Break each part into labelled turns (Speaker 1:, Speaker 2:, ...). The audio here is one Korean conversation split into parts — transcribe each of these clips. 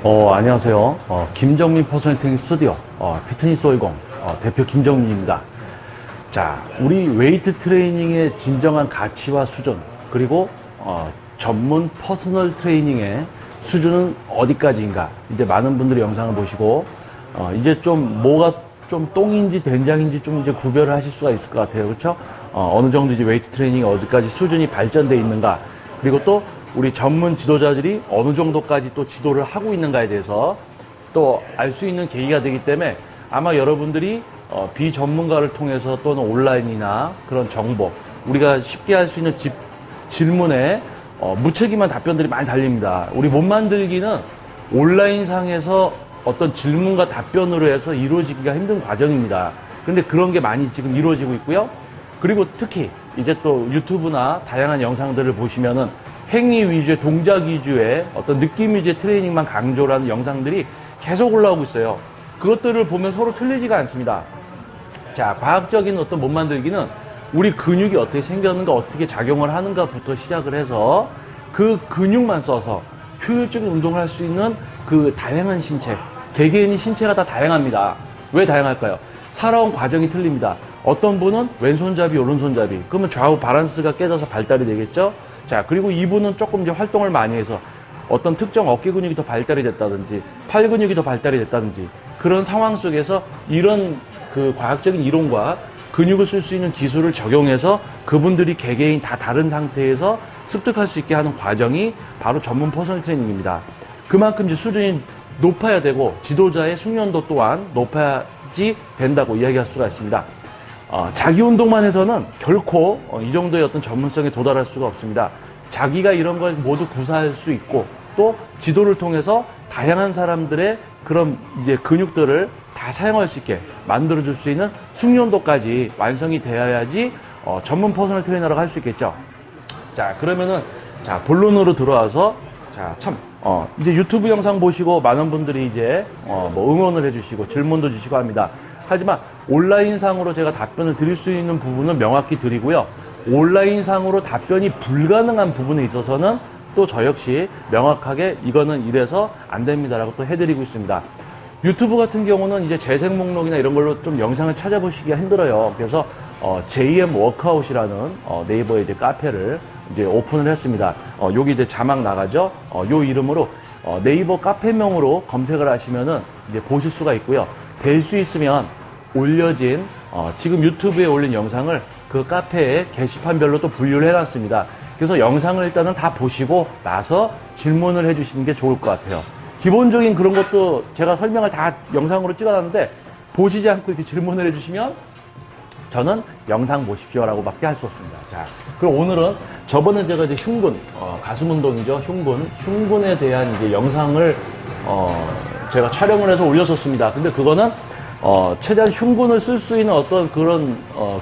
Speaker 1: 안녕하세요. 김정민 퍼스널 트레이닝 스튜디오, 피트니스 510, 대표 김정민입니다. 자, 우리 웨이트 트레이닝의 진정한 가치와 수준, 그리고, 전문 퍼스널 트레이닝의 수준은 어디까지인가. 이제 많은 분들이 영상을 보시고, 이제 좀 뭐가 좀 똥인지 된장인지 좀 이제 구별을 하실 수가 있을 것 같아요. 그렇죠? 어느 정도 이제 웨이트 트레이닝이 어디까지 수준이 발전되어 있는가. 그리고 또 우리 전문 지도자들이 어느 정도까지 또 지도를 하고 있는가에 대해서 또 알 수 있는 계기가 되기 때문에 아마 여러분들이 비전문가를 통해서 또는 온라인이나 그런 정보, 우리가 쉽게 할 수 있는 질문에 무책임한 답변들이 많이 달립니다. 우리 몸 만들기는 온라인상에서 어떤 질문과 답변으로 해서 이루어지기가 힘든 과정입니다. 근데 그런 게 많이 지금 이루어지고 있고요. 그리고 특히 이제 또 유튜브나 다양한 영상들을 보시면은 행위 위주의, 동작 위주의 어떤 느낌 위주의 트레이닝만 강조를 하는 영상들이 계속 올라오고 있어요. 그것들을 보면 서로 틀리지가 않습니다. 자, 과학적인 어떤 몸 만들기는 우리 근육이 어떻게 생겼는가, 어떻게 작용을 하는가부터 시작을 해서 그 근육만 써서 효율적인 운동을 할 수 있는 그 다양한 신체, 개개인의 신체가 다 다양합니다. 왜 다양할까요? 살아온 과정이 틀립니다. 어떤 분은 왼손잡이, 오른손잡이. 그러면 좌우 밸런스가 깨져서 발달이 되겠죠? 자, 그리고 이분은 조금 이제 활동을 많이 해서 어떤 특정 어깨 근육이 더 발달이 됐다든지, 팔 근육이 더 발달이 됐다든지, 그런 상황 속에서 이런 그 과학적인 이론과 근육을 쓸 수 있는 기술을 적용해서 그분들이 개개인 다 다른 상태에서 습득할 수 있게 하는 과정이 바로 전문 퍼스널 트레이닝입니다. 그만큼 이제 수준이 높아야 되고 지도자의 숙련도 또한 높아야지 된다고 이야기할 수가 있습니다. 자기 운동만 해서는 결코 이 정도의 어떤 전문성에 도달할 수가 없습니다. 자기가 이런 걸 모두 구사할 수 있고 또 지도를 통해서 다양한 사람들의 그런 이제 근육들을 다 사용할 수 있게 만들어줄 수 있는 숙련도까지 완성이 되어야지 전문 퍼스널 트레이너라고 할 수 있겠죠. 자, 그러면은 자, 본론으로 들어와서 자, 참 이제 유튜브 영상 보시고 많은 분들이 이제 뭐 응원을 해주시고 질문도 주시고 합니다. 하지만 온라인상으로 제가 답변을 드릴 수 있는 부분은 명확히 드리고요. 온라인상으로 답변이 불가능한 부분에 있어서는 또 저 역시 명확하게 이거는 이래서 안 됩니다라고 또 해드리고 있습니다. 유튜브 같은 경우는 이제 재생 목록이나 이런 걸로 좀 영상을 찾아보시기가 힘들어요. 그래서 JM 워크아웃이라는 네이버의 이제 카페를 이제 오픈을 했습니다. 여기 이제 자막 나가죠. 요 이름으로 네이버 카페명으로 검색을 하시면은 이제 보실 수가 있고요. 될 수 있으면 올려진 지금 유튜브에 올린 영상을 그 카페에 게시판별로 또 분류를 해놨습니다. 그래서 영상을 일단은 다 보시고 나서 질문을 해주시는 게 좋을 것 같아요. 기본적인 그런 것도 제가 설명을 다 영상으로 찍어놨는데 보시지 않고 이렇게 질문을 해주시면 저는 영상 보십시오라고 밖에 할 수 없습니다. 자, 그럼 오늘은 저번에 제가 이제 흉근, 가슴 운동이죠. 흉근에 대한 이제 영상을 제가 촬영을 해서 올렸었습니다. 근데 그거는 최대한 흉근을 쓸 수 있는 어떤 그런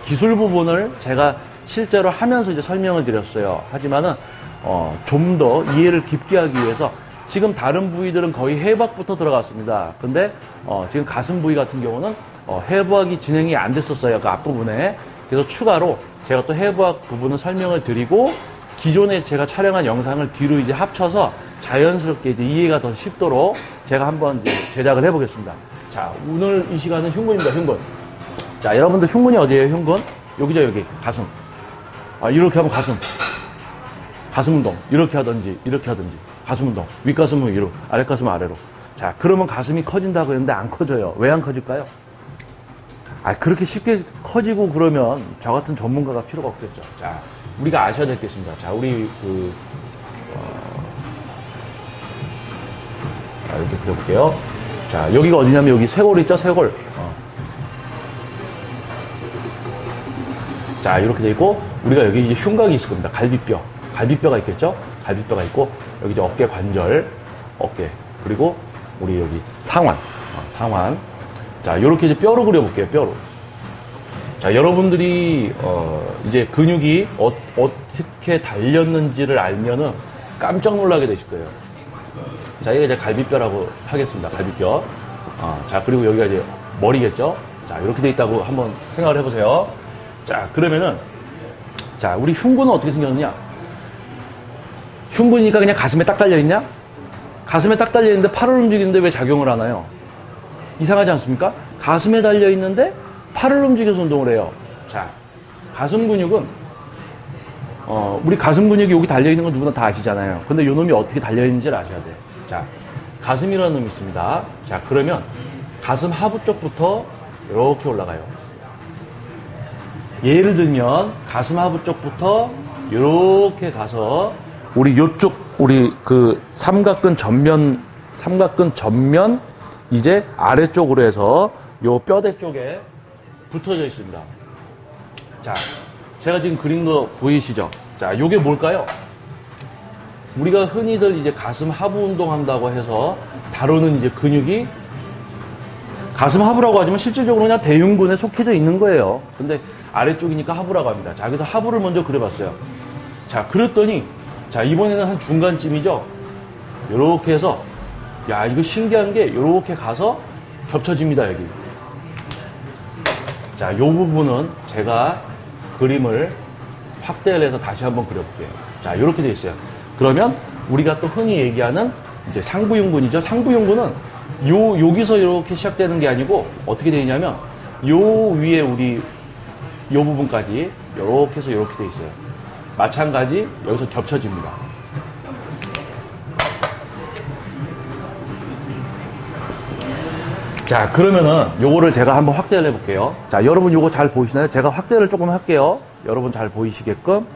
Speaker 1: 기술 부분을 제가 실제로 하면서 이제 설명을 드렸어요. 하지만은 좀 더 이해를 깊게 하기 위해서 지금 다른 부위들은 거의 해부학부터 들어갔습니다. 근데 지금 가슴 부위 같은 경우는 해부학이 진행이 안 됐었어요. 그 앞부분에. 그래서 추가로 제가 또 해부학 부분을 설명을 드리고 기존에 제가 촬영한 영상을 뒤로 이제 합쳐서 자연스럽게 이제 이해가 더 쉽도록 제가 한번 이제 제작을 해보겠습니다. 자, 오늘 이 시간은 흉근입니다. 흉근. 자, 여러분들 흉근이 어디예요? 흉근? 여기죠, 여기. 가슴. 이렇게 하면 가슴. 가슴 운동. 이렇게 하든지, 이렇게 하든지. 가슴 운동. 윗가슴은 위로, 아랫가슴은 아래로. 자, 그러면 가슴이 커진다고 했는데 안 커져요. 왜 안 커질까요? 그렇게 쉽게 커지고 그러면 저 같은 전문가가 필요가 없겠죠. 자, 우리가 아셔야 될 게 있습니다. 자, 우리 이렇게 그려볼게요. 자, 여기가 어디냐면 여기 쇄골 있죠? 쇄골. 자, 이렇게 돼 있고 우리가 여기 이제 흉곽이 있을 겁니다. 갈비뼈가 있겠죠? 갈비뼈가 있고 여기 이제 어깨 관절, 어깨, 그리고 우리 여기 상완. 자, 이렇게 이제 뼈로 그려볼게요. 뼈로. 자, 여러분들이 이제 근육이 어떻게 달렸는지를 알면은 깜짝 놀라게 되실 거예요. 자, 이게 이제 갈비뼈라고 하겠습니다. 갈비뼈. 자, 그리고 여기가 이제 머리겠죠? 자, 이렇게 돼 있다고 한번 생각을 해보세요. 자, 그러면은 자, 우리 흉근은 어떻게 생겼느냐? 흉근이니까 그냥 가슴에 딱 달려있냐? 가슴에 딱 달려있는데 팔을 움직이는데 왜 작용을 하나요? 이상하지 않습니까? 가슴에 달려있는데 팔을 움직여서 운동을 해요. 자, 가슴 근육은 우리 가슴 근육이 여기 달려있는 건 누구나 다 아시잖아요. 근데 요 놈이 어떻게 달려있는지를 아셔야 돼요. 자, 가슴이라는 놈이 있습니다. 자, 그러면 가슴 하부 쪽부터 이렇게 올라가요. 예를 들면 가슴 하부 쪽부터 이렇게 가서 우리 요쪽 우리 그 삼각근 전면 이제 아래쪽으로 해서 요 뼈대 쪽에 붙어져 있습니다. 자, 제가 지금 그린 거 보이시죠? 자, 요게 뭘까요? 우리가 흔히들 이제 가슴 하부 운동한다고 해서 다루는 이제 근육이 가슴 하부라고 하지만 실질적으로 그냥 대흉근에 속해져 있는 거예요. 근데 아래쪽이니까 하부라고 합니다. 자, 그래서 하부를 먼저 그려봤어요. 자, 그렸더니 자, 이번에는 한 중간쯤이죠. 요렇게 해서 야, 이거 신기한 게 요렇게 가서 겹쳐집니다, 여기. 자, 요 부분은 제가 그림을 확대를 해서 다시 한번 그려볼게요. 자, 요렇게 돼 있어요. 그러면 우리가 또 흔히 얘기하는 이제 상부흉근이죠. 상부흉근은 여기서 이렇게 시작되는 게 아니고 어떻게 되냐면 요 위에 우리 요 부분까지 이렇게 해서 이렇게 돼 있어요. 마찬가지 여기서 겹쳐집니다. 자, 그러면은 요거를 제가 한번 확대를 해볼게요. 자, 여러분 요거 잘 보이시나요? 제가 확대를 조금 할게요. 여러분 잘 보이시게끔.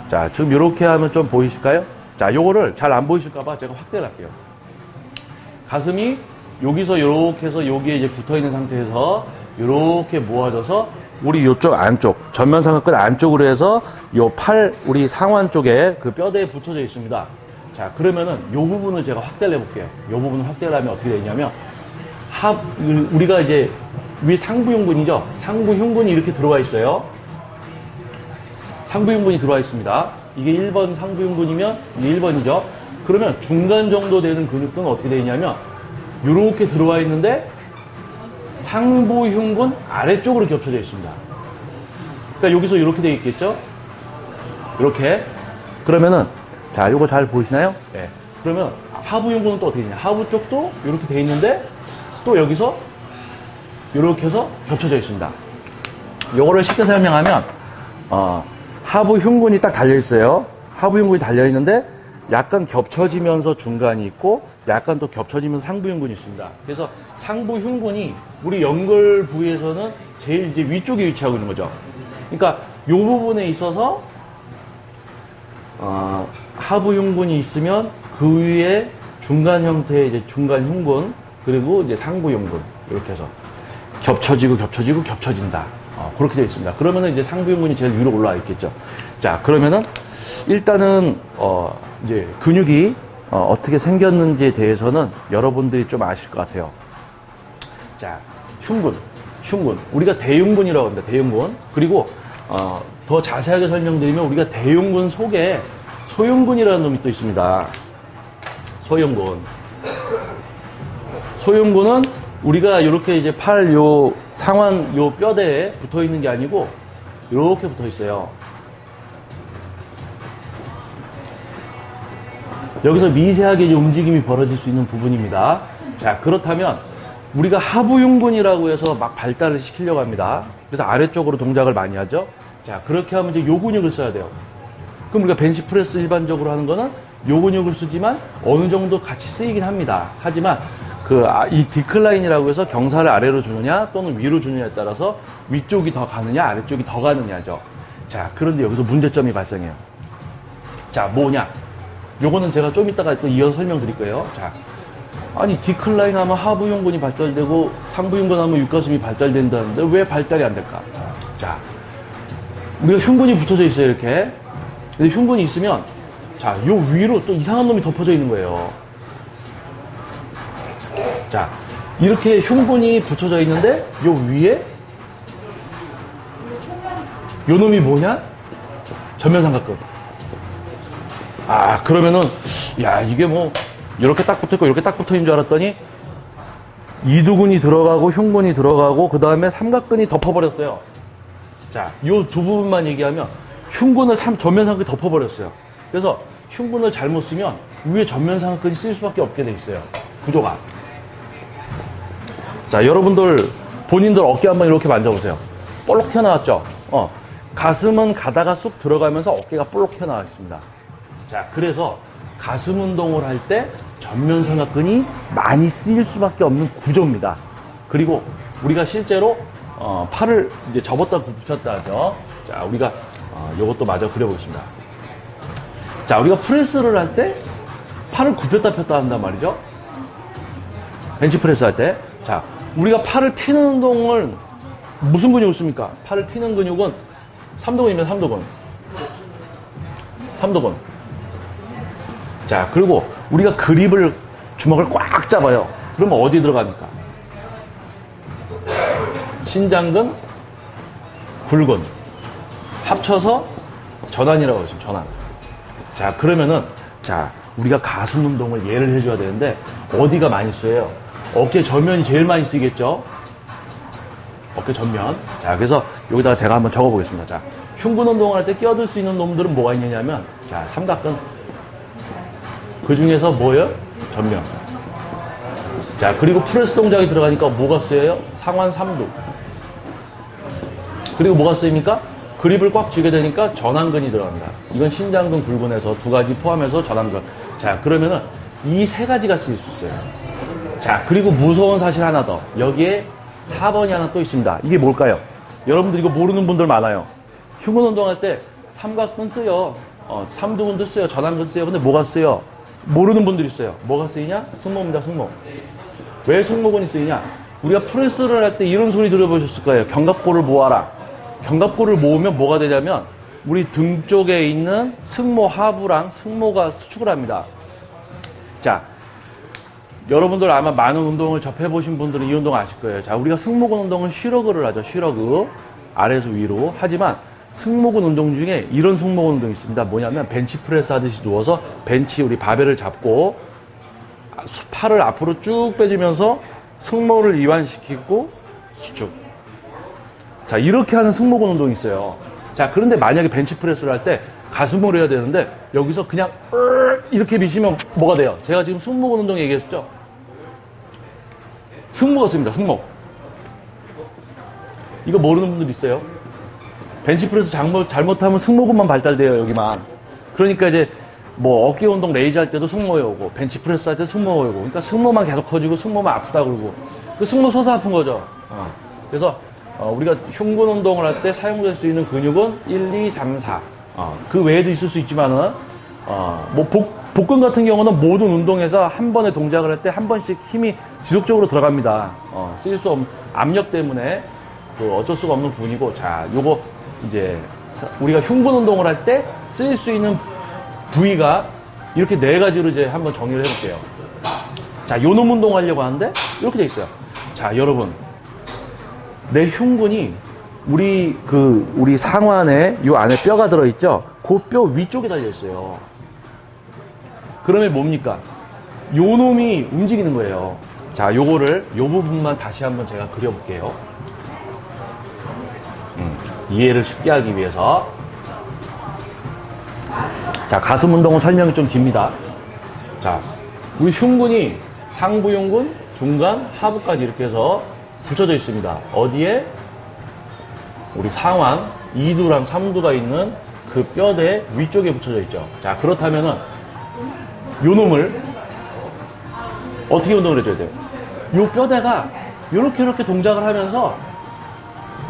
Speaker 1: 자, 지금 이렇게 하면 좀 보이실까요? 자, 요거를 잘 안 보이실까봐 제가 확대를 할게요. 가슴이 여기서 이렇게 해서 여기에 이제 붙어 있는 상태에서 이렇게 모아져서 우리 요쪽 안쪽, 전면 삼각근 안쪽으로 해서 요 팔, 우리 상완 쪽에 그 뼈대에 붙여져 있습니다. 자, 그러면은 요 부분을 제가 확대를 해볼게요. 요 부분을 확대를 하면 어떻게 되냐면 우리가 이제 위에 상부흉근이죠. 상부흉근이 이렇게 들어와 있어요. 상부흉근이 들어와 있습니다. 이게 1번 상부흉근이면 이게 1번이죠. 그러면 중간 정도 되는 근육들은 어떻게 되냐면 이렇게 들어와 있는데 상부흉근 아래쪽으로 겹쳐져 있습니다. 그러니까 여기서 이렇게 되어 있겠죠. 이렇게. 그러면은 자, 요거 잘 보이시나요? 네. 그러면 하부흉근은 또 어떻게 되냐? 하부 쪽도 이렇게 되어 있는데 또 여기서 이렇게 해서 겹쳐져 있습니다. 요거를 쉽게 설명하면 하부흉근이 딱 달려 있어요. 하부흉근이 달려 있는데 약간 겹쳐지면서 중간이 있고 약간 또 겹쳐지면서 상부흉근이 있습니다. 그래서 상부흉근이 우리 연골 부위에서는 제일 이제 위쪽에 위치하고 있는 거죠. 그러니까 이 부분에 있어서 하부흉근이 있으면 그 위에 중간 형태의 이제 중간흉근 그리고 이제 상부흉근 이렇게 해서 겹쳐진다. 그렇게 되어 있습니다. 그러면은 이제 상부흉근이 제일 위로 올라와 있겠죠. 자, 그러면은 일단은 이제 근육이 어떻게 생겼는지에 대해서는 여러분들이 좀 아실 것 같아요. 자, 흉근. 우리가 대흉근이라고 합니다. 대흉근. 그리고 더 자세하게 설명드리면 우리가 대흉근 속에 소흉근이라는 놈이 또 있습니다. 소흉근은 우리가 이렇게 이제 팔 요 상완 요 뼈대에 붙어 있는 게 아니고 이렇게 붙어 있어요. 여기서 미세하게 이제 움직임이 벌어질 수 있는 부분입니다. 자, 그렇다면 우리가 하부흉근이라고 해서 막 발달을 시키려고 합니다. 그래서 아래쪽으로 동작을 많이 하죠. 자, 그렇게 하면 이제 요 근육을 써야 돼요. 그럼 우리가 벤치프레스 일반적으로 하는 거는 요 근육을 쓰지만 어느 정도 같이 쓰이긴 합니다. 하지만 이 디클라인이라고 해서 경사를 아래로 주느냐 또는 위로 주느냐에 따라서 위쪽이 더 가느냐 아래쪽이 더 가느냐죠. 자, 그런데 여기서 문제점이 발생해요. 자, 뭐냐? 요거는 제가 좀 이따가 또 이어서 설명드릴 거예요. 자, 아니 디클라인 하면 하부흉근이 발달되고 상부흉근 하면 윗가슴이 발달된다는데 왜 발달이 안 될까? 자, 우리가 흉근이 붙어져 있어요, 이렇게. 근데 흉근이 있으면 자, 요 위로 또 이상한 놈이 덮어져 있는 거예요. 자, 이렇게 흉근이 붙여져 있는데 요 위에 요 놈이 뭐냐? 전면삼각근. 그러면은 야, 이게 뭐 이렇게 딱 붙어있고 이렇게 딱 붙어있는 줄 알았더니 이두근이 들어가고 흉근이 들어가고 그 다음에 삼각근이 덮어버렸어요. 자, 요 두 부분만 얘기하면 흉근을 전면삼각근이 덮어버렸어요. 그래서 흉근을 잘못 쓰면 위에 전면상하근이 쓰일 수밖에 없게 돼 있어요. 구조가. 자, 여러분들 본인들 어깨 한번 이렇게 만져보세요. 볼록 튀어나왔죠? 가슴은 가다가 쑥 들어가면서 어깨가 볼록 튀어나와 있습니다. 자, 그래서 가슴 운동을 할 때 전면상하근이 많이 쓰일 수밖에 없는 구조입니다. 그리고 우리가 실제로 팔을 이제 접었다 붙였다 하죠. 자, 우리가 이것도 마저 그려보겠습니다. 자, 우리가 프레스를 할 때 팔을 굽혔다 폈다 한단 말이죠. 벤치프레스 할 때. 자, 우리가 팔을 피는 운동을 무슨 근육을 씁니까? 팔을 피는 근육은 삼두근이면 삼두근. 삼두근. 자, 그리고 우리가 그립을, 주먹을 꽉 잡아요. 그러면 어디 들어갑니까? 신장근, 굴근. 합쳐서 전환이라고 하죠, 전환. 자, 그러면은, 자, 우리가 가슴 운동을 예를 해줘야 되는데, 어디가 많이 쓰여요? 어깨 전면이 제일 많이 쓰이겠죠? 어깨 전면. 자, 그래서 여기다가 제가 한번 적어 보겠습니다. 자, 흉근 운동을 할 때 끼어들 수 있는 놈들은 뭐가 있느냐면, 자, 삼각근. 그 중에서 뭐예요? 전면. 자, 그리고 프레스 동작이 들어가니까 뭐가 쓰여요? 상완 삼두. 그리고 뭐가 쓰입니까? 그립을 꽉 쥐게 되니까 전완근이 들어갑니다. 이건 신장근, 굴근에서 두 가지 포함해서 전완근. 자, 그러면은 이 세 가지가 쓰일 수 있어요. 자, 그리고 무서운 사실 하나 더. 여기에 4번이 하나 또 있습니다. 이게 뭘까요? 여러분들 이거 모르는 분들 많아요. 흉근 운동할 때 삼각근 쓰여. 삼두근도 쓰여. 전완근 쓰여. 근데 뭐가 쓰여? 모르는 분들이 있어요. 뭐가 쓰이냐? 승모입니다, 승모. 왜 승모근이 쓰이냐? 우리가 프레스를 할 때 이런 소리 들어보셨을 거예요. 견갑골을 모아라. 견갑골을 모으면 뭐가 되냐면 우리 등 쪽에 있는 승모 하부랑 승모가 수축을 합니다. 자, 여러분들 아마 많은 운동을 접해보신 분들은 이 운동 아실 거예요. 자, 우리가 승모근 운동은 쉬러그를 하죠. 쉬러그. 아래에서 위로. 하지만 승모근 운동 중에 이런 승모근 운동이 있습니다. 뭐냐면 벤치프레스 하듯이 누워서 벤치 우리 바벨을 잡고 팔을 앞으로 쭉 빼주면서 승모를 이완시키고 수축. 자, 이렇게 하는 승모근 운동이 있어요. 자, 그런데 만약에 벤치프레스를 할 때 가슴으로 해야 되는데 여기서 그냥 이렇게 미시면 뭐가 돼요? 제가 지금 승모근 운동 얘기했었죠? 승모가 씁니다. 승모. 이거 모르는 분들 있어요? 벤치프레스 잘못하면 승모근만 발달돼요. 여기만. 그러니까 이제 뭐 어깨 운동 레이즈 할 때도 승모에 오고 벤치프레스 할 때도 승모에 오고 그러니까 승모만 계속 커지고 승모만 아프다 그러고 그 승모 솟아 아픈 거죠. 그래서 우리가 흉근 운동을 할 때 사용될 수 있는 근육은 1, 2, 3, 4. 그 외에도 있을 수 있지만은 뭐 복근 같은 경우는 모든 운동에서 한 번의 동작을 할 때 한 번씩 힘이 지속적으로 들어갑니다. 쓰일 수 없는 압력 때문에 그 어쩔 수가 없는 부분이고, 자, 요거 이제 우리가 흉근 운동을 할 때 쓰일 수 있는 부위가 이렇게 네 가지로 이제 한번 정리를 해볼게요. 자, 요놈 운동 하려고 하는데 이렇게 돼 있어요. 자, 여러분, 내 흉근이 우리 상완에 요 안에 뼈가 들어있죠? 그 뼈 위쪽에 달려있어요. 그러면 뭡니까? 요 놈이 움직이는 거예요. 자, 요거를, 요 부분만 다시 한번 제가 그려볼게요. 이해를 쉽게 하기 위해서. 자, 가슴 운동은 설명이 좀 깁니다. 자, 우리 흉근이 상부 흉근, 중간, 하부까지 이렇게 해서 붙여져 있습니다. 어디에? 우리 상완, 2두랑 3두가 있는 그 뼈대 위쪽에 붙여져 있죠. 자, 그렇다면은 요 놈을 어떻게 운동을 해줘야 돼요? 요 뼈대가 요렇게 동작을 하면서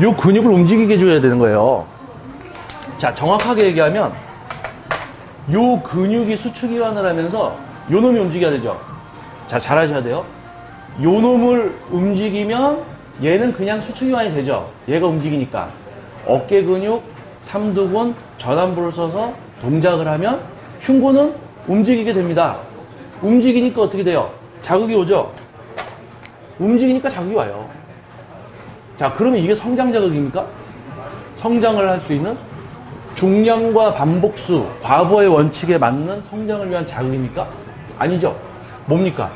Speaker 1: 요 근육을 움직이게 해줘야 되는 거예요. 자, 정확하게 얘기하면 요 근육이 수축 이완을 하면서 요 놈이 움직여야 되죠. 자, 잘 하셔야 돼요. 요 놈을 움직이면 얘는 그냥 수축 이완이 되죠. 얘가 움직이니까. 어깨 근육, 삼두근, 전완부를 써서 동작을 하면 흉근은 움직이게 됩니다. 움직이니까 어떻게 돼요? 자극이 오죠? 움직이니까 자극이 와요. 자, 그러면 이게 성장 자극입니까? 성장을 할 수 있는 중량과 반복수, 과거의 원칙에 맞는 성장을 위한 자극입니까? 아니죠. 뭡니까?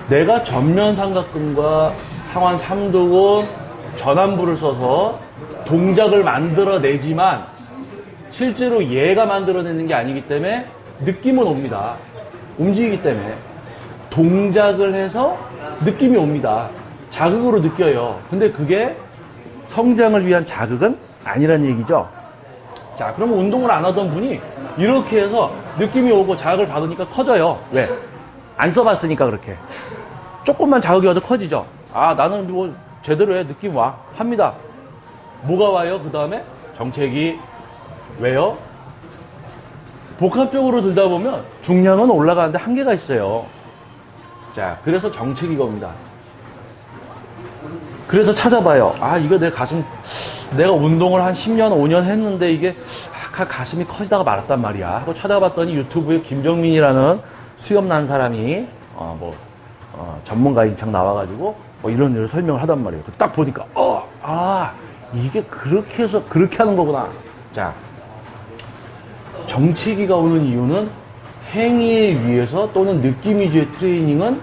Speaker 1: 내가 전면 삼각근과 상완 삼두근, 전완부를 써서 동작을 만들어내지만 실제로 얘가 만들어내는 게 아니기 때문에 느낌은 옵니다. 움직이기 때문에. 동작을 해서 느낌이 옵니다. 자극으로 느껴요. 근데 그게 성장을 위한 자극은 아니란 얘기죠. 자, 그러면 운동을 안 하던 분이 이렇게 해서 느낌이 오고 자극을 받으니까 커져요. 왜? 안 써봤으니까 그렇게. 조금만 자극이 와도 커지죠. 아, 나는 뭐 제대로 해. 느낌 와. 합니다. 뭐가 와요? 그 다음에 정체기. 왜요? 복합적으로 들다 보면 중량은 올라가는데 한계가 있어요. 자, 그래서 정체기가 옵니다. 그래서 찾아봐요. 아, 이거 내가 운동을 한 10년, 5년 했는데 이게 가슴이 커지다가 말았단 말이야. 하고 찾아봤더니 유튜브에 김정민이라는 수염 난 사람이 전문가인 척 나와가지고 이런 설명을 하단 말이에요. 딱 보니까 이게 그렇게 해서 그렇게 하는 거구나. 자, 정체기가 오는 이유는 행위에 의해서 또는 느낌 위주의 트레이닝은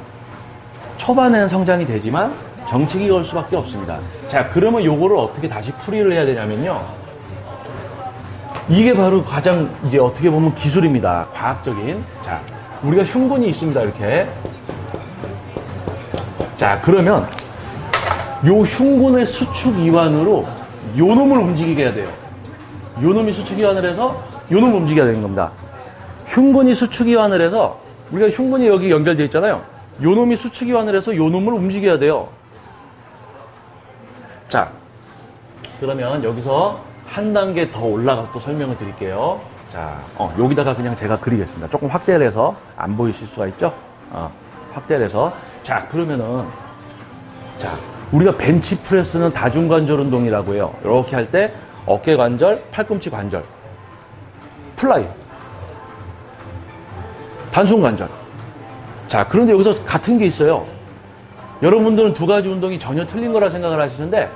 Speaker 1: 초반에는 성장이 되지만 정체기가 올 수밖에 없습니다. 자, 그러면 요거를 어떻게 다시 풀이를 해야 되냐면요. 이게 바로 가장 이제 어떻게 보면 기술입니다. 과학적인. 자, 우리가 흉근이 있습니다. 이렇게. 자, 그러면 요 흉근의 수축 이완으로 요 놈을 움직이게 해야 돼요. 요 놈이 수축 이완을 해서 요 놈을 움직여야 되는 겁니다. 흉근이 수축 이완을 해서 우리가 흉근이 여기 연결되어 있잖아요. 요 놈이 수축 이완을 해서 요 놈을 움직여야 돼요. 자, 그러면 여기서 한 단계 더 올라가서 또 설명을 드릴게요. 자, 여기다가 그냥 제가 그리겠습니다. 조금 확대를 해서 안 보이실 수가 있죠? 확대를 해서. 자, 그러면은, 자, 우리가 벤치프레스는 다중관절 운동이라고 해요. 이렇게 할 때 어깨 관절, 팔꿈치 관절, 플라이, 단순 관절. 자, 그런데 여기서 같은 게 있어요. 여러분들은 두 가지 운동이 전혀 틀린 거라 생각을 하시는데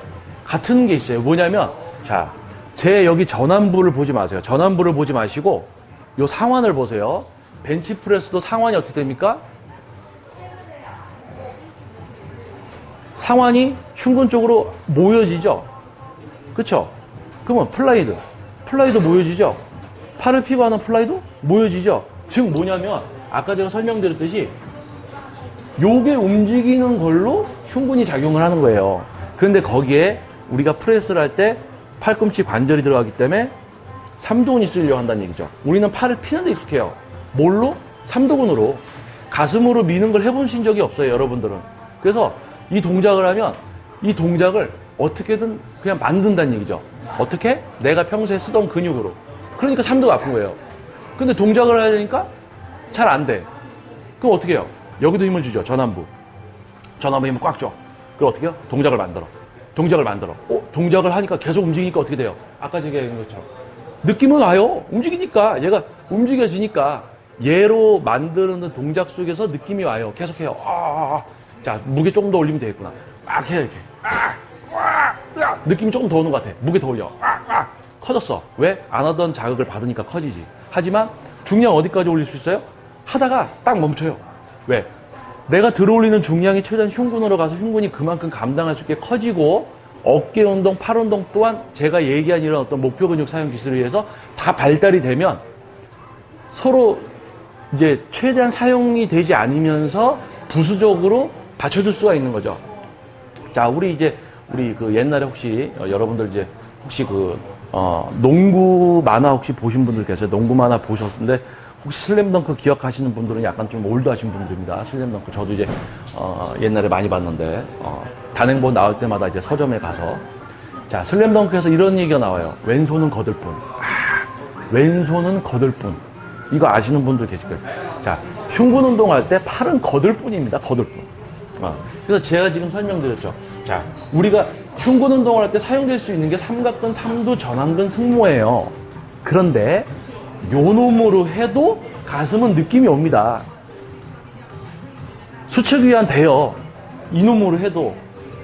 Speaker 1: 같은 게 있어요. 뭐냐면, 자, 제 여기 전완부를 보지 마세요. 전완부를 보지 마시고 요 상완을 보세요. 벤치프레스도 상완이 어떻게 됩니까? 상완이 흉근 쪽으로 모여지죠. 그쵸? 그러면 플라이도 모여지죠. 팔을 피고 하는 플라이도 모여지죠. 즉 뭐냐면 아까 제가 설명드렸듯이 요게 움직이는 걸로 흉근이 작용을 하는 거예요. 그런데 거기에 우리가 프레스를 할 때 팔꿈치 관절이 들어가기 때문에 삼두근이 쓰려고 한다는 얘기죠. 우리는 팔을 피는 데 익숙해요. 뭘로? 삼두근으로. 가슴으로 미는 걸 해보신 적이 없어요, 여러분들은. 그래서 이 동작을 하면 이 동작을 어떻게든 그냥 만든다는 얘기죠. 어떻게? 내가 평소에 쓰던 근육으로. 그러니까 삼두가 아픈 거예요. 근데 동작을 해야 되니까 잘 안 돼. 그럼 어떻게 해요? 여기도 힘을 주죠, 전완부. 전완부 힘을 꽉 줘. 그럼 어떻게 해요? 동작을 만들어. 동작을 하니까 계속 움직이니까 어떻게 돼요? 아까 제가 얘기한 것처럼. 느낌은 와요. 움직이니까. 얘가 움직여지니까. 얘로 만드는 동작 속에서 느낌이 와요. 계속해요. 자, 무게 조금 더 올리면 되겠구나. 막 해, 이렇게. 느낌이 조금 더 오는 것 같아. 무게 더 올려. 커졌어. 왜? 안 하던 자극을 받으니까 커지지. 하지만 중량 어디까지 올릴 수 있어요? 하다가 딱 멈춰요. 왜? 내가 들어올리는 중량이 최대한 흉근으로 가서 흉근이 그만큼 감당할 수 있게 커지고 어깨 운동, 팔 운동 또한 제가 얘기한 이런 어떤 목표 근육 사용 기술에 의해서 다 발달이 되면 서로 이제 최대한 사용이 되지 않으면서 부수적으로 받쳐줄 수가 있는 거죠. 자, 우리 그 옛날에 혹시 여러분들 이제 혹시 농구 만화 혹시 보신 분들 계세요? 농구 만화 보셨는데 혹시 슬램덩크 기억하시는 분들은 약간 좀 올드하신 분들입니다. 슬램덩크 저도 이제 옛날에 많이 봤는데 단행본 나올 때마다 이제 서점에 가서 자, 슬램덩크에서 이런 얘기가 나와요. 왼손은 거들 뿐. 왼손은 거들 뿐. 이거 아시는 분들 계실 거예요. 자, 흉근 운동할 때 팔은 거들 뿐입니다. 거들 뿐. 그래서 제가 지금 설명드렸죠. 자, 우리가 흉근 운동을 할 때 사용될 수 있는 게 삼각근, 삼두, 전완근, 승모예요. 그런데 요 놈으로 해도 가슴은 느낌이 옵니다. 수축 위안 돼요. 이 놈으로 해도.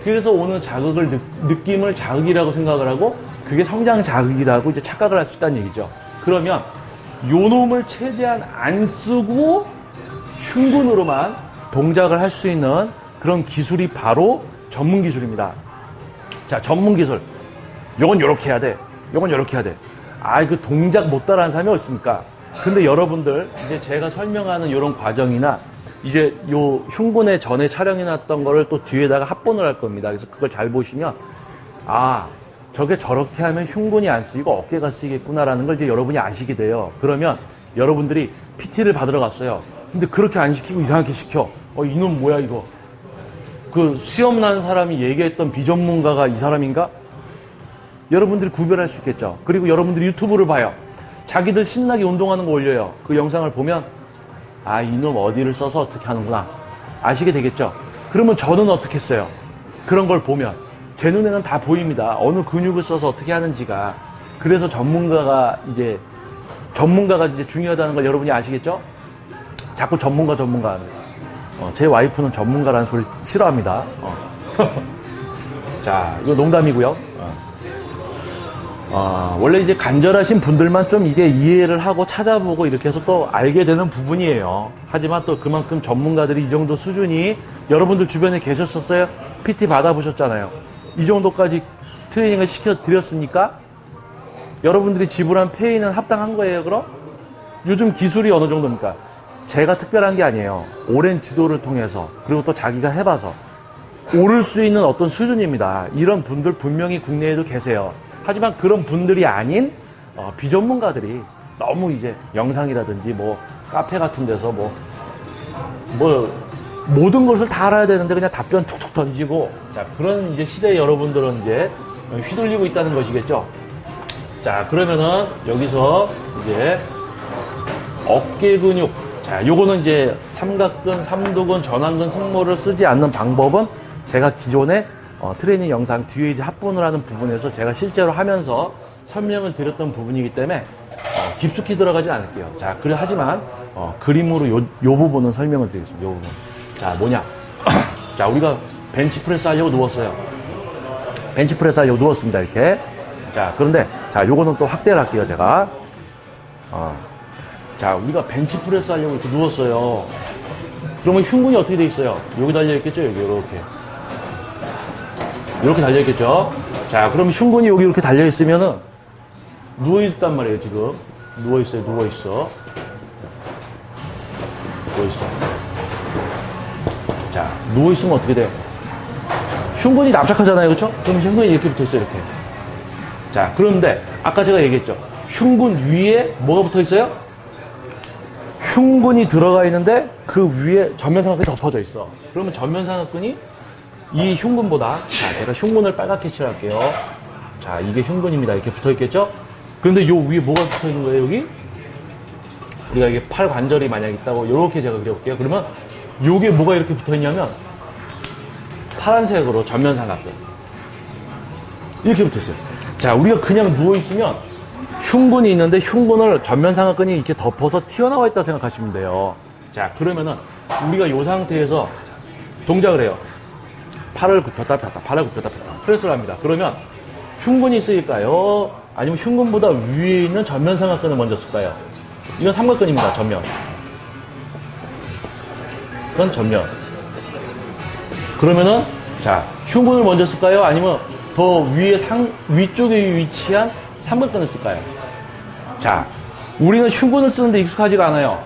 Speaker 1: 그래서 오는 자극을, 느낌을 자극이라고 생각을 하고 그게 성장 자극이라고 이제 착각을 할 수 있다는 얘기죠. 그러면 요 놈을 최대한 안 쓰고 흉근으로만 동작을 할 수 있는 그런 기술이 바로 전문 기술입니다. 자, 전문 기술. 요건 요렇게 해야 돼. 요건 요렇게 해야 돼. 그 동작 못 따라하는 사람이 어디 있습니까? 근데 여러분들, 이제 제가 설명하는 이런 과정이나, 이제 요 흉근에 전에 촬영해놨던 거를 또 뒤에다가 합본을 할 겁니다. 그래서 그걸 잘 보시면, 아, 저게 저렇게 하면 흉근이 안 쓰이고 어깨가 쓰이겠구나라는 걸 이제 여러분이 아시게 돼요. 그러면 여러분들이 PT를 받으러 갔어요. 근데 그렇게 안 시키고 이상하게 시켜. 이놈 뭐야, 이거. 그 수염 난 사람이 얘기했던 비전문가가 이 사람인가? 여러분들이 구별할 수 있겠죠. 그리고 여러분들이 유튜브를 봐요. 자기들 신나게 운동하는 거 올려요. 그 영상을 보면 아, 이놈 어디를 써서 어떻게 하는구나 아시게 되겠죠. 그러면 저는 어떻게 했어요? 그런 걸 보면 제 눈에는 다 보입니다. 어느 근육을 써서 어떻게 하는지가. 그래서 전문가가 이제 중요하다는 걸 여러분이 아시겠죠? 자꾸 전문가 하는. 제 와이프는 전문가라는 소리 싫어합니다. 자, 이거 농담이고요. 원래 이제 간절하신 분들만 좀 이게 이해를 하고 찾아보고 이렇게 해서 또 알게 되는 부분이에요. 하지만 또 그만큼 전문가들이 이 정도 수준이 여러분들 주변에 계셨었어요? PT 받아보셨잖아요. 이 정도까지 트레이닝을 시켜드렸으니까 여러분들이 지불한 페이는 합당한 거예요, 그럼? 요즘 기술이 어느 정도입니까? 제가 특별한 게 아니에요. 오랜 지도를 통해서, 그리고 또 자기가 해봐서 오를 수 있는 어떤 수준입니다. 이런 분들 분명히 국내에도 계세요. 하지만 그런 분들이 아닌 비전문가들이 너무 이제 영상이라든지 뭐 카페 같은 데서 뭐 모든 것을 다 알아야 되는데 그냥 답변 툭툭 던지고, 자, 그런 이제 시대에 여러분들은 이제 휘둘리고 있다는 것이겠죠. 자, 그러면은 여기서 이제 어깨 근육, 자, 요거는 이제 삼각근, 삼두근, 전완근, 승모를 쓰지 않는 방법은 제가 기존에 트레이닝 영상 뒤에 이제 합본을 하는 부분에서 제가 실제로 하면서 설명을 드렸던 부분이기 때문에 깊숙이 들어가지 않을게요. 자, 하지만 그림으로 요 부분은 설명을 드리겠습니다. 요 부분. 자, 뭐냐? 자, 우리가 벤치프레스 하려고 누웠어요. 벤치프레스 하려고 누웠습니다. 이렇게. 자, 그런데 자, 요거는 또 확대를 할게요. 제가. 자, 우리가 벤치프레스 하려고 이렇게 누웠어요. 그러면 흉근이 어떻게 돼 있어요? 여기 달려있겠죠? 여기 이렇게 달려있겠죠? 자, 그럼 흉근이 여기 이렇게 달려있으면은 누워있단 말이에요, 지금. 누워있어. 자, 누워있으면 어떻게 돼요? 흉근이 납작하잖아요, 그렇죠? 그럼 흉근이 이렇게 붙어있어요, 이렇게. 자, 그런데 아까 제가 얘기했죠. 흉근 위에 뭐가 붙어있어요? 흉근이 들어가 있는데 그 위에 전면삼각근이 덮어져 있어. 그러면 전면삼각근이 이 흉근보다, 자, 제가 흉근을 빨갛게 칠할게요. 자, 이게 흉근입니다. 이렇게 붙어 있겠죠? 그런데 요 위에 뭐가 붙어 있는 거예요, 여기? 우리가 이게 팔 관절이 만약 있다고, 요렇게 제가 그려볼게요. 그러면 요게 뭐가 이렇게 붙어 있냐면, 파란색으로 전면삼각근. 이렇게 붙어 있어요. 자, 우리가 그냥 누워있으면 흉근이 있는데 흉근을 전면삼각근이 이렇게 덮어서 튀어나와 있다 생각하시면 돼요. 자, 그러면은 우리가 요 상태에서 동작을 해요. 팔을 굽혔다 폈다, 프레스를 합니다. 그러면 흉근이 쓰일까요? 아니면 흉근보다 위에 있는 전면삼각근을 먼저 쓸까요? 이건 삼각근입니다. 전면. 그건 전면. 그러면은 자, 흉근을 먼저 쓸까요? 아니면 더 위쪽에 위치한 삼각근을 쓸까요? 자, 우리는 흉근을 쓰는데 익숙하지가 않아요.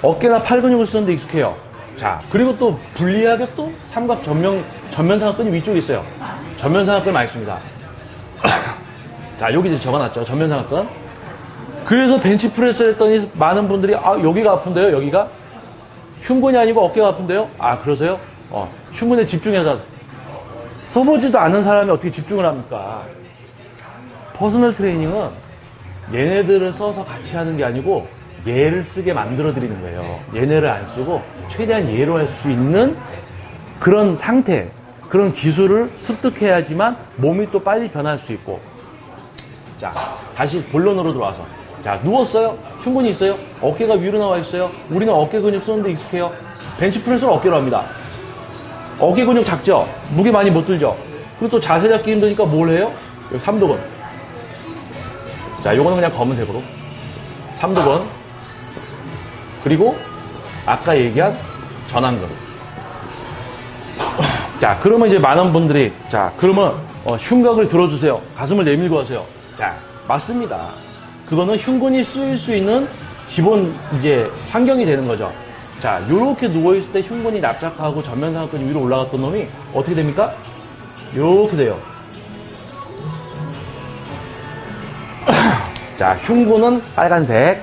Speaker 1: 어깨나 팔 근육을 쓰는데 익숙해요. 자, 그리고 또 불리하게 또 전면삼각근이 위쪽에 있어요. 전면삼각근 많이 씁니다. 자, 여기 이제 적어놨죠. 전면삼각근. 그래서 벤치프레스를 했더니 많은 분들이 여기가 아픈데요, 여기가? 흉근이 아니고 어깨가 아픈데요? 그러세요? 흉근에 집중해서 써보지도 않은 사람이 어떻게 집중을 합니까? 퍼스널 트레이닝은 얘네들을 써서 같이 하는 게 아니고 얘를 쓰게 만들어 드리는 거예요. 얘네를 안 쓰고 최대한 얘로 할 수 있는 그런 상태, 그런 기술을 습득해야지만 몸이 또 빨리 변할 수 있고. 자, 다시 본론으로 들어와서, 자, 누웠어요? 흉근이 있어요? 어깨가 위로 나와 있어요? 우리는 어깨 근육 쓰는데 익숙해요. 벤치프레스를 어깨로 합니다. 어깨 근육 작죠? 무게 많이 못 들죠? 그리고 또 자세 잡기 힘드니까 뭘 해요? 여기 삼두근. 자, 요거는 그냥 검은색으로. 삼두근. 그리고 아까 얘기한 전완근. 자, 그러면 이제 많은 분들이, 자, 그러면 흉곽을 들어주세요. 가슴을 내밀고 하세요. 자, 맞습니다. 그거는 흉근이 쓰일 수 있는 기본 이제 환경이 되는 거죠. 자, 요렇게 누워있을 때 흉근이 납작하고 전면상악근이 위로 올라갔던 놈이 어떻게 됩니까? 요렇게 돼요. 자, 흉근은 빨간색.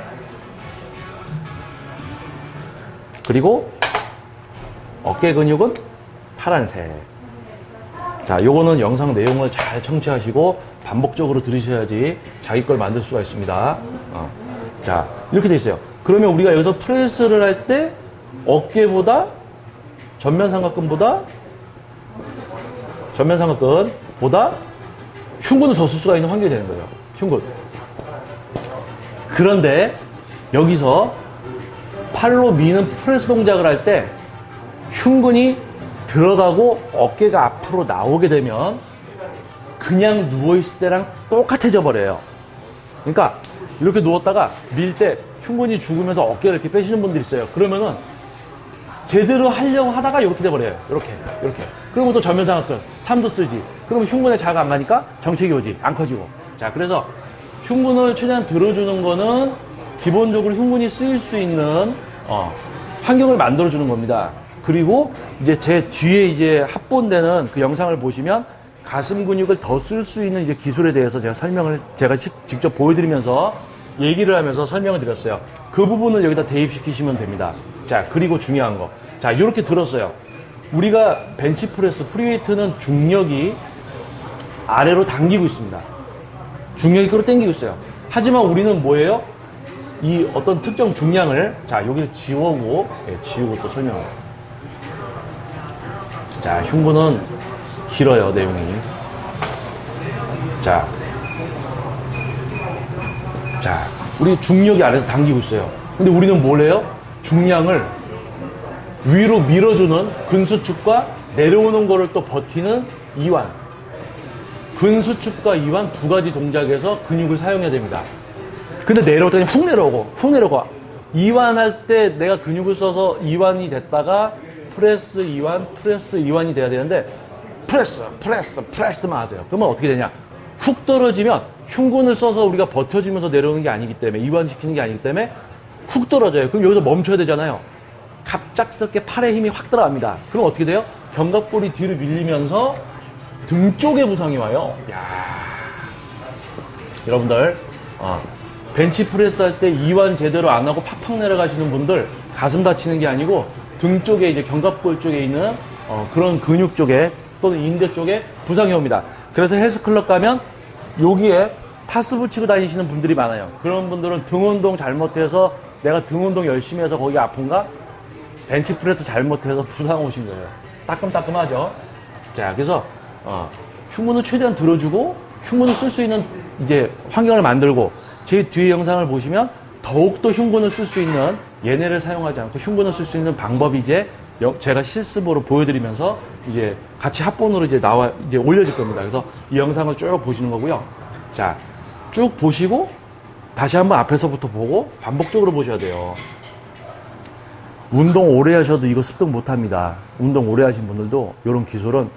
Speaker 1: 그리고 어깨 근육은 파란색. 자, 요거는 영상 내용을 잘 청취하시고 반복적으로 들으셔야지 자기 걸 만들 수가 있습니다. 자, 이렇게 돼 있어요. 그러면 우리가 여기서 프레스를 할 때 어깨보다 전면삼각근보다 흉근을 더 쓸 수가 있는 환경이 되는 거예요. 흉근. 그런데 여기서 팔로 미는 프레스 동작을 할 때 흉근이 들어가고 어깨가 앞으로 나오게 되면 그냥 누워있을 때랑 똑같아져 버려요. 그러니까 이렇게 누웠다가 밀 때 흉근이 죽으면서 어깨를 이렇게 빼시는 분들이 있어요. 그러면은 제대로 하려고 하다가 이렇게 돼버려요. 이렇게. 그러면 또 전면상악근 3도 쓰지. 그러면 흉근에 자가 안 가니까 정체기 오지. 안 커지고. 자, 그래서 흉근을 최대한 들어주는 거는 기본적으로 흉근이 쓰일 수 있는 환경을 만들어주는 겁니다. 그리고 이제 제 뒤에 이제 합본되는 그 영상을 보시면 가슴 근육을 더 쓸 수 있는 이제 기술에 대해서 제가 직접 보여드리면서 얘기를 하면서 설명을 드렸어요. 그 부분을 여기다 대입시키시면 됩니다. 자, 그리고 중요한 거. 자, 이렇게 들었어요. 우리가 벤치프레스, 프리웨이트는 중력이 아래로 당기고 있습니다. 중력이 끌어당기고 있어요. 하지만 우리는 뭐예요? 이 어떤 특정 중량을, 자, 여기를 지우고 또 설명을. 자, 흉근은 길어요, 내용이. 자, 우리 중력이 아래에서 당기고 있어요. 근데 우리는 뭘 해요? 중량을 위로 밀어주는 근수축과 내려오는 거를 또 버티는 이완. 근수축과 이완 두 가지 동작에서 근육을 사용해야 됩니다. 근데 내려올 때는 훅 내려오고. 이완할 때 내가 근육을 써서 이완이 됐다가 프레스 이완이 돼야 되는데 프레스만 하세요. 그러면 어떻게 되냐? 훅 떨어지면 흉근을 써서 우리가 버텨주면서 내려오는 게 아니기 때문에, 이완시키는 게 아니기 때문에 훅 떨어져요. 그럼 여기서 멈춰야 되잖아요. 갑작스럽게 팔에 힘이 확 들어갑니다. 그럼 어떻게 돼요? 견갑골이 뒤로 밀리면서 등 쪽에 부상이 와요. 야, 여러분들 벤치프레스 할 때 이완 제대로 안 하고 팍팍 내려가시는 분들 가슴 다치는 게 아니고 등 쪽에 이제 견갑골 쪽에 있는 그런 근육 쪽에 또는 인대 쪽에 부상이 옵니다. 그래서 헬스클럽 가면 여기에 파스 붙이고 다니시는 분들이 많아요. 그런 분들은 등 운동 잘못해서 내가 등 운동 열심히 해서 거기 아픈가? 벤치프레스 잘못해서 부상 오신 거예요. 따끔따끔하죠? 자, 그래서 흉근을 최대한 들어주고 흉근을 쓸 수 있는 이제 환경을 만들고, 제 뒤에 영상을 보시면 더욱더 흉근을 쓸 수 있는, 얘네를 사용하지 않고 흉근을 쓸 수 있는 방법이 이제 제가 실습으로 보여드리면서 이제 같이 합본으로 이제 올려질 겁니다. 그래서 이 영상을 쭉 보시는 거고요. 자, 쭉 보시고 다시 한번 앞에서부터 보고 반복적으로 보셔야 돼요. 운동 오래 하셔도 이거 습득 못 합니다. 운동 오래 하신 분들도 이런 기술은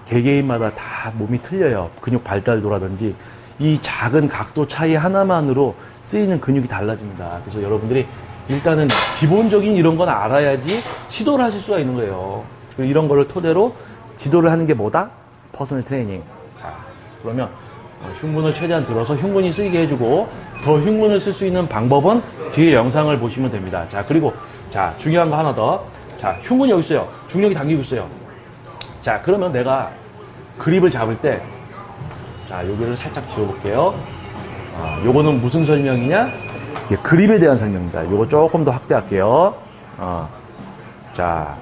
Speaker 1: 개개인마다 다 몸이 틀려요. 근육 발달도라든지 이 작은 각도 차이 하나만으로 쓰이는 근육이 달라집니다. 그래서 여러분들이 일단은 기본적인 이런 건 알아야지 시도를 하실 수가 있는 거예요. 이런 거를 토대로 지도를 하는 게 뭐다? 퍼스널 트레이닝. 자, 그러면 흉근을 최대한 들어서 흉근이 쓰이게 해주고, 더 흉근을 쓸 수 있는 방법은 뒤에 영상을 보시면 됩니다. 자, 그리고 자, 중요한 거 하나 더. 자, 흉근이 여기 있어요. 중력이 당기고 있어요. 자, 그러면 내가 그립을 잡을 때, 자, 여기를 살짝 지워볼게요. 요거는 무슨 설명이냐? 이제 그립에 대한 설명입니다. 요거 조금 더 확대할게요. 자,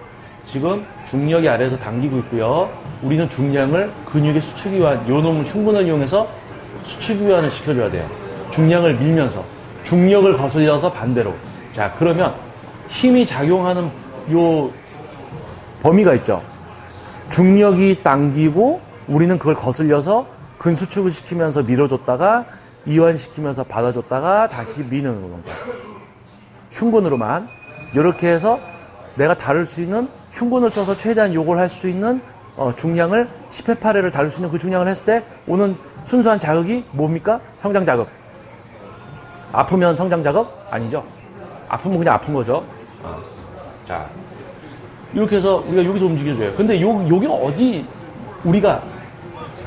Speaker 1: 지금 중력이 아래에서 당기고 있고요. 우리는 중량을 근육의 수축 이완, 요 놈을 흉근을 이용해서 수축 이완을 시켜줘야 돼요. 중량을 밀면서, 중력을 거슬려서 반대로. 자, 그러면 힘이 작용하는 요 범위가 있죠. 중력이 당기고 우리는 그걸 거슬려서 근수축을 시키면서 밀어줬다가 이완시키면서 받아줬다가 다시 미는 거예요. 흉근으로만. 이렇게 해서 내가 다룰 수 있는, 흉근을 써서 최대한 요걸 할 수 있는 중량을 10회 8회를 다룰 수 있는 그 중량을 했을 때 오는 순수한 자극이 뭡니까? 성장 자극. 아프면 성장 자극? 아니죠. 아프면 그냥 아픈 거죠. 자, 이렇게 해서 우리가 여기서 움직여줘요. 근데 여기 어디 우리가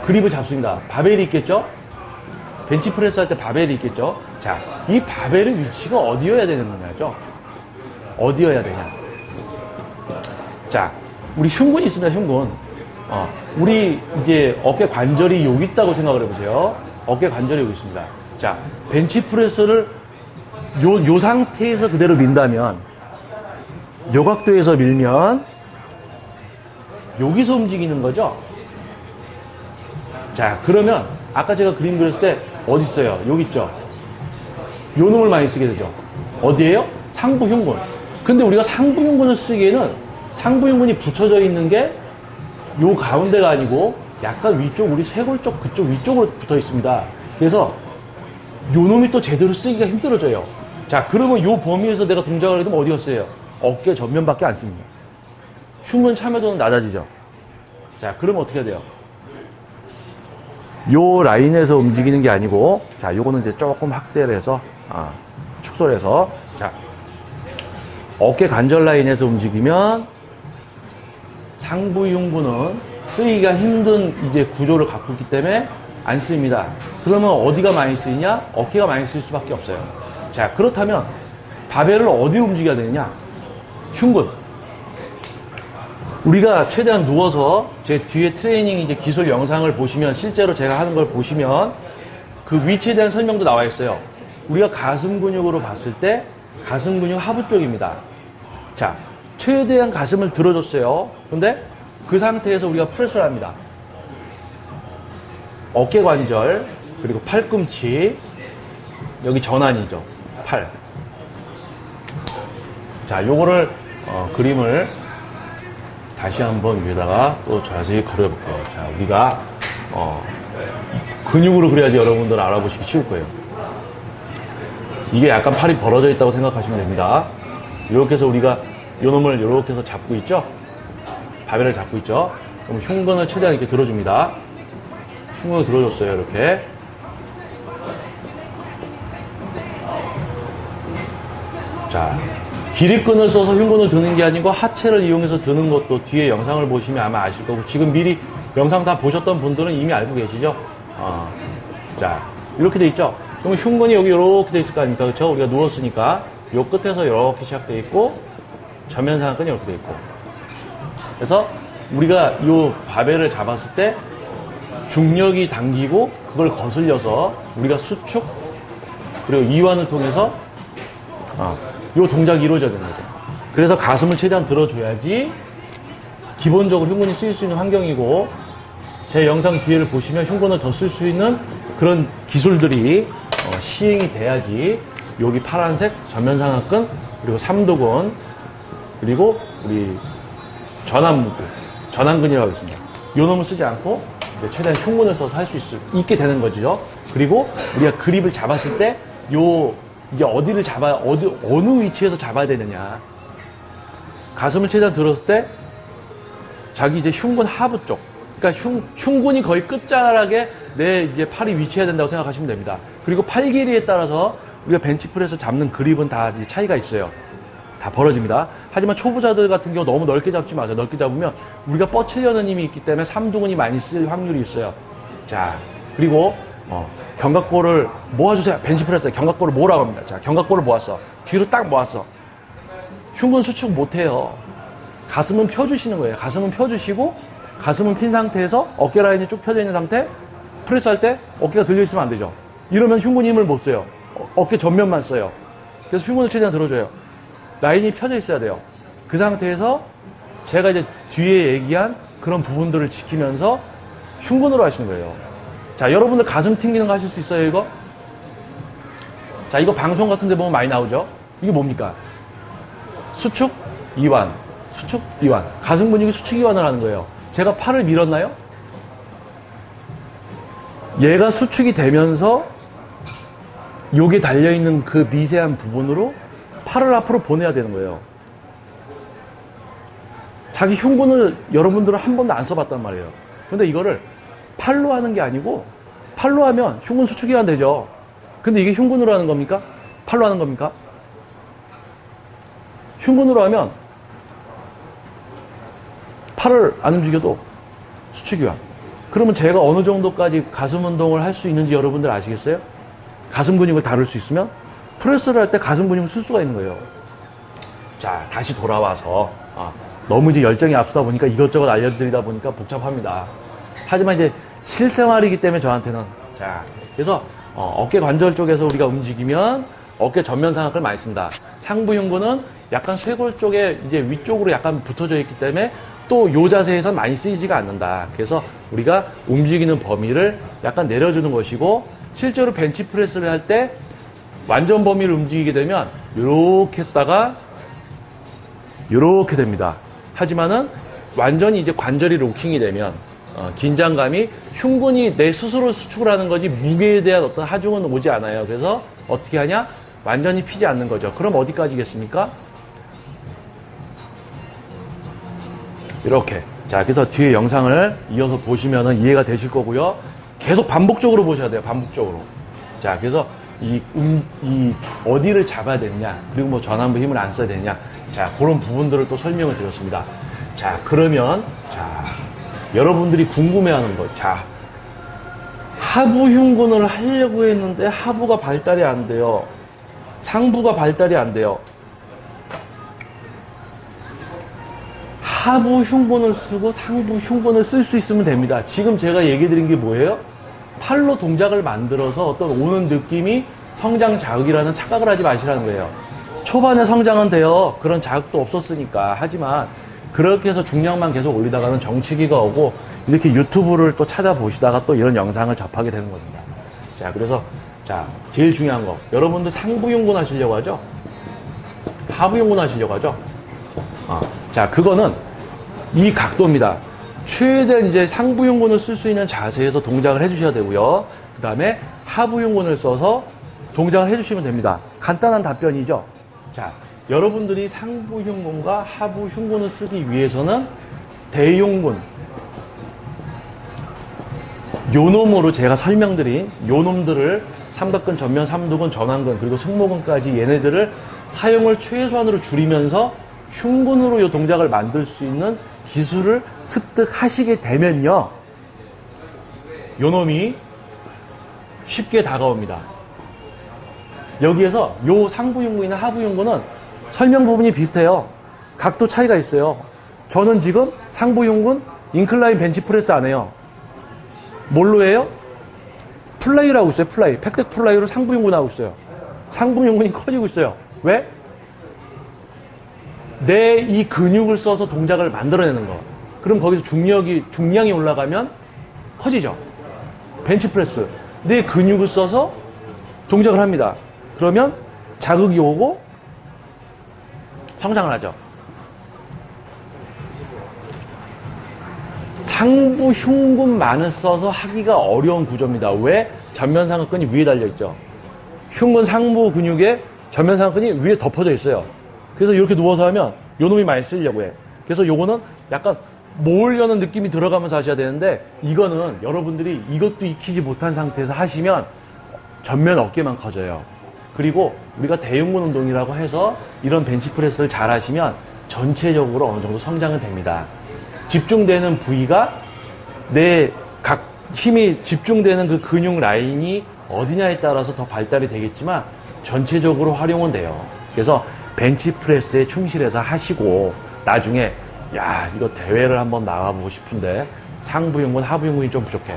Speaker 1: 그립을 잡습니다. 바벨이 있겠죠? 벤치프레스 할 때 바벨이 있겠죠? 자, 이 바벨의 위치가 어디여야 되는 거냐죠? 어디여야 되냐? 자, 우리 흉근이 있습니다, 흉근. 우리 이제 어깨 관절이 여기 있다고 생각을 해보세요. 어깨 관절이 여기 있습니다. 자, 벤치프레스를 요 상태에서 그대로 민다면, 요 각도에서 밀면, 여기서 움직이는 거죠? 자, 그러면, 아까 제가 그림 그렸을 때, 어디 있어요? 여기 있죠? 요 놈을 많이 쓰게 되죠. 어디에요? 상부 흉근. 근데 우리가 상부 흉근을 쓰기에는, 상부 흉근이 붙여져 있는 게, 요 가운데가 아니고, 약간 위쪽, 우리 쇄골 쪽, 그쪽 위쪽으로 붙어 있습니다. 그래서, 요 놈이 또 제대로 쓰기가 힘들어져요. 자, 그러면 요 범위에서 내가 동작을 해도 어디 갔어요? 어깨 전면밖에 안 씁니다. 흉근 참여도는 낮아지죠. 자, 그러면 어떻게 해야 돼요? 요 라인에서 움직이는 게 아니고, 자, 요거는 이제 조금 확대를 해서, 축소를 해서, 자, 어깨 관절 라인에서 움직이면 상부 흉근은 쓰기가 힘든 이제 구조를 갖고 있기 때문에 안 씁니다. 그러면 어디가 많이 쓰이냐? 어깨가 많이 쓰일 수밖에 없어요. 자, 그렇다면 바벨을 어디로 움직여야 되느냐? 흉근. 우리가 최대한 누워서 제 뒤에 트레이닝 이제 기술 영상을 보시면 실제로 제가 하는 걸 보시면 그 위치에 대한 설명도 나와 있어요. 우리가 가슴 근육으로 봤을 때 가슴 근육 하부 쪽입니다. 자, 최대한 가슴을 들어줬어요. 근데 그 상태에서 우리가 프레스를 합니다. 어깨 관절, 그리고 팔꿈치, 여기 전환이죠. 팔. 자, 요거를, 그림을 다시 한번 위에다가 또 자세히 그려볼게요. 자, 우리가, 근육으로 그려야지 여러분들 알아보시기 쉬울 거예요. 이게 약간 팔이 벌어져 있다고 생각하시면 됩니다. 이렇게 해서 우리가 요 놈을 이렇게 해서 잡고 있죠? 바벨을 잡고 있죠? 그럼 흉근을 최대한 이렇게 들어줍니다. 흉근을 들어줬어요, 이렇게. 자, 기립근을 써서 흉근을 드는 게 아니고 하체를 이용해서 드는 것도 뒤에 영상을 보시면 아마 아실 거고, 지금 미리 영상 다 보셨던 분들은 이미 알고 계시죠? 자, 이렇게 돼 있죠? 그럼 흉근이 여기 이렇게 돼 있을 거 아닙니까? 그렇죠? 우리가 누웠으니까 요 끝에서 이렇게 시작돼 있고 전면상근이 이렇게 돼 있고, 그래서 우리가 요 바벨을 잡았을 때 중력이 당기고 그걸 거슬려서 우리가 수축 그리고 이완을 통해서 요 동작이 이루어져야 되는 거죠. 그래서 가슴을 최대한 들어줘야지 기본적으로 흉근이 쓰일 수 있는 환경이고, 제 영상 뒤에를 보시면 흉근을 더 쓸 수 있는 그런 기술들이 시행이 돼야지 여기 파란색 전면상하근, 그리고 삼두근, 그리고 우리 전완근이라고 하겠습니다. 요 놈을 쓰지 않고 최대한 흉근을 써서 할 수 있게 되는 거죠. 그리고 우리가 그립을 잡았을 때 요 이제 어디를 잡아야, 어느 위치에서 잡아야 되느냐. 가슴을 최대한 들었을 때 자기 이제 흉근 하부 쪽, 그러니까 흉근이 거의 끝자락에 내 이제 팔이 위치해야 된다고 생각하시면 됩니다. 그리고 팔 길이에 따라서 우리가 벤치프레스 잡는 그립은 다 이제 차이가 있어요. 다 벌어집니다. 하지만 초보자들 같은 경우 너무 넓게 잡지 마세요. 넓게 잡으면 우리가 뻗치려는 힘이 있기 때문에 삼두근이 많이 쓸 확률이 있어요. 자, 그리고 견갑골을 모아주세요. 벤치프레스 견갑골을 모으라고 합니다. 자, 견갑골을 모았어. 뒤로 딱 모았어. 흉근 수축 못해요. 가슴은 펴주시는 거예요. 가슴은 펴주시고, 가슴은 핀 상태에서 어깨 라인이 쭉 펴져 있는 상태, 프레스 할 때 어깨가 들려있으면 안 되죠. 이러면 흉근 힘을 못 써요. 어깨 전면만 써요. 그래서 흉근을 최대한 들어줘요. 라인이 펴져 있어야 돼요. 그 상태에서 제가 이제 뒤에 얘기한 그런 부분들을 지키면서 흉근으로 하시는 거예요. 자, 여러분들 가슴 튕기는 거 하실 수 있어요, 이거? 자, 이거 방송 같은 데 보면 많이 나오죠? 이게 뭡니까? 수축, 이완. 수축, 이완. 가슴 근육이 수축, 이완을 하는 거예요. 제가 팔을 밀었나요? 얘가 수축이 되면서 여기에 달려있는 그 미세한 부분으로 팔을 앞으로 보내야 되는 거예요. 자기 흉근을 여러분들은 한 번도 안 써봤단 말이에요. 근데 이거를 팔로 하는 게 아니고, 팔로 하면 흉근 수축이 안 되죠. 근데 이게 흉근으로 하는 겁니까? 팔로 하는 겁니까? 흉근으로 하면 팔을 안 움직여도 수축이야. 그러면 제가 어느 정도까지 가슴 운동을 할 수 있는지 여러분들 아시겠어요? 가슴 근육을 다룰 수 있으면 프레스를 할 때 가슴 근육을 쓸 수가 있는 거예요. 자, 다시 돌아와서 너무 이제 열정이 앞서다 보니까 이것저것 알려드리다 보니까 복잡합니다. 하지만 이제 실생활이기 때문에 저한테는 자, 그래서 어깨 관절 쪽에서 우리가 움직이면 어깨 전면 상악을 많이 쓴다. 상부 흉근은 약간 쇄골 쪽에 이제 위쪽으로 약간 붙어져 있기 때문에 또 요 자세에선 많이 쓰이지가 않는다. 그래서 우리가 움직이는 범위를 약간 내려주는 것이고, 실제로 벤치프레스를 할 때 완전 범위를 움직이게 되면 이렇게 했다가 이렇게 됩니다. 하지만은 완전히 이제 관절이 로킹이 되면 긴장감이 흉근이 내 스스로 수축을 하는 거지 무게에 대한 어떤 하중은 오지 않아요. 그래서 어떻게 하냐? 완전히 피지 않는 거죠. 그럼 어디까지겠습니까? 이렇게. 자, 그래서 뒤에 영상을 이어서 보시면은 이해가 되실 거고요. 계속 반복적으로 보셔야 돼요. 반복적으로. 자, 그래서 이 어디를 잡아야 되느냐, 그리고 뭐 전완부 힘을 안 써야 되느냐. 자, 그런 부분들을 또 설명을 드렸습니다. 자, 그러면, 자, 여러분들이 궁금해하는 것. 자, 하부 흉근을 하려고 했는데 하부가 발달이 안 돼요. 상부가 발달이 안 돼요. 하부 흉근을 쓰고 상부 흉근을 쓸 수 있으면 됩니다. 지금 제가 얘기 드린 게 뭐예요? 팔로 동작을 만들어서 어떤 오는 느낌이 성장 자극이라는 착각을 하지 마시라는 거예요. 초반에 성장은 돼요. 그런 자극도 없었으니까. 하지만 그렇게 해서 중량만 계속 올리다가는 정체기가 오고 이렇게 유튜브를 또 찾아보시다가 또 이런 영상을 접하게 되는 겁니다. 자, 그래서 자, 제일 중요한 거. 여러분들 상부 흉근 하시려고 하죠? 하부 흉근 하시려고 하죠? 자, 그거는 이 각도입니다. 최대한 이제 상부 흉근을 쓸 수 있는 자세에서 동작을 해주셔야 되고요. 그 다음에 하부 흉근을 써서 동작을 해주시면 됩니다. 간단한 답변이죠. 자, 여러분들이 상부 흉근과 하부 흉근을 쓰기 위해서는 대흉근, 요놈으로 제가 설명드린 요놈들을 삼각근, 전면, 삼두근, 전완근, 그리고 승모근까지 얘네들을 사용을 최소한으로 줄이면서 흉근으로 이 동작을 만들 수 있는 기술을 습득하시게 되면요, 요놈이 쉽게 다가옵니다. 여기에서 요 상부 흉근이나 하부 흉근은 설명 부분이 비슷해요. 각도 차이가 있어요. 저는 지금 상부 흉근 인클라인 벤치프레스 안 해요. 뭘로 해요? 플라이를 하고 있어요. 플라이. 팩덱 플라이로 상부 흉근 하고 있어요. 상부 흉근이 커지고 있어요. 왜? 내 이 근육을 써서 동작을 만들어내는 거. 그럼 거기서 중량이 올라가면 커지죠. 벤치프레스. 내 근육을 써서 동작을 합니다. 그러면 자극이 오고 성장을 하죠. 상부 흉근만을 써서 하기가 어려운 구조입니다. 왜? 전면상악근이 위에 달려있죠. 흉근 상부 근육에 전면상악근이 위에 덮어져 있어요. 그래서 이렇게 누워서 하면 요놈이 많이 쓰려고 해. 그래서 요거는 약간 모으려는 느낌이 들어가면서 하셔야 되는데, 이거는 여러분들이 이것도 익히지 못한 상태에서 하시면 전면 어깨만 커져요. 그리고 우리가 대흉근 운동이라고 해서 이런 벤치프레스를 잘 하시면 전체적으로 어느 정도 성장은 됩니다. 집중되는 부위가 내 각 힘이 집중되는 그 근육 라인이 어디냐에 따라서 더 발달이 되겠지만 전체적으로 활용은 돼요. 그래서 벤치프레스에 충실해서 하시고 나중에 야, 이거 대회를 한번 나가보고 싶은데 상부 흉근, 하부 흉근이 좀 부족해.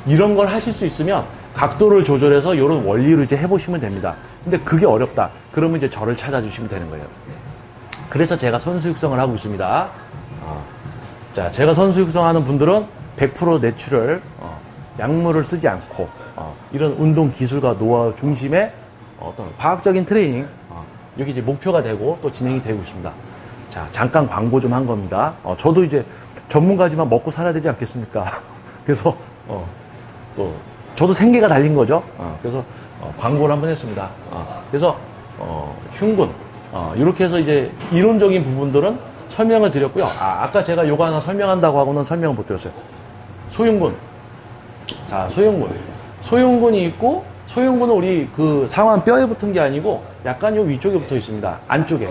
Speaker 1: 이런 걸 하실 수 있으면 각도를 조절해서 이런 원리로 이제 해보시면 됩니다. 근데 그게 어렵다. 그러면 이제 저를 찾아주시면 되는 거예요. 그래서 제가 선수 육성을 하고 있습니다. 자, 제가 선수 육성하는 분들은 100% 내추럴, 약물을 쓰지 않고 이런 운동 기술과 노하우 중심의 어떤 과학적인 트레이닝, 여기 이제 목표가 되고 또 진행이 되고 있습니다. 자, 잠깐 광고 좀 한 겁니다. 저도 이제 전문가지만 먹고 살아야 되지 않겠습니까? 그래서 또 저도 생계가 달린 거죠. 그래서 광고를 한번 했습니다. 그래서 흉근, 이렇게 해서 이제 이론적인 부분들은 설명을 드렸고요. 아까 제가 요거 하나 설명한다고 하고는 설명을 못 드렸어요. 소흉근. 자, 소흉근. 소흉근이 있고 소흉근은 우리 그 상완 뼈에 붙은 게 아니고 약간 요 위쪽에 붙어 있습니다. 안쪽에.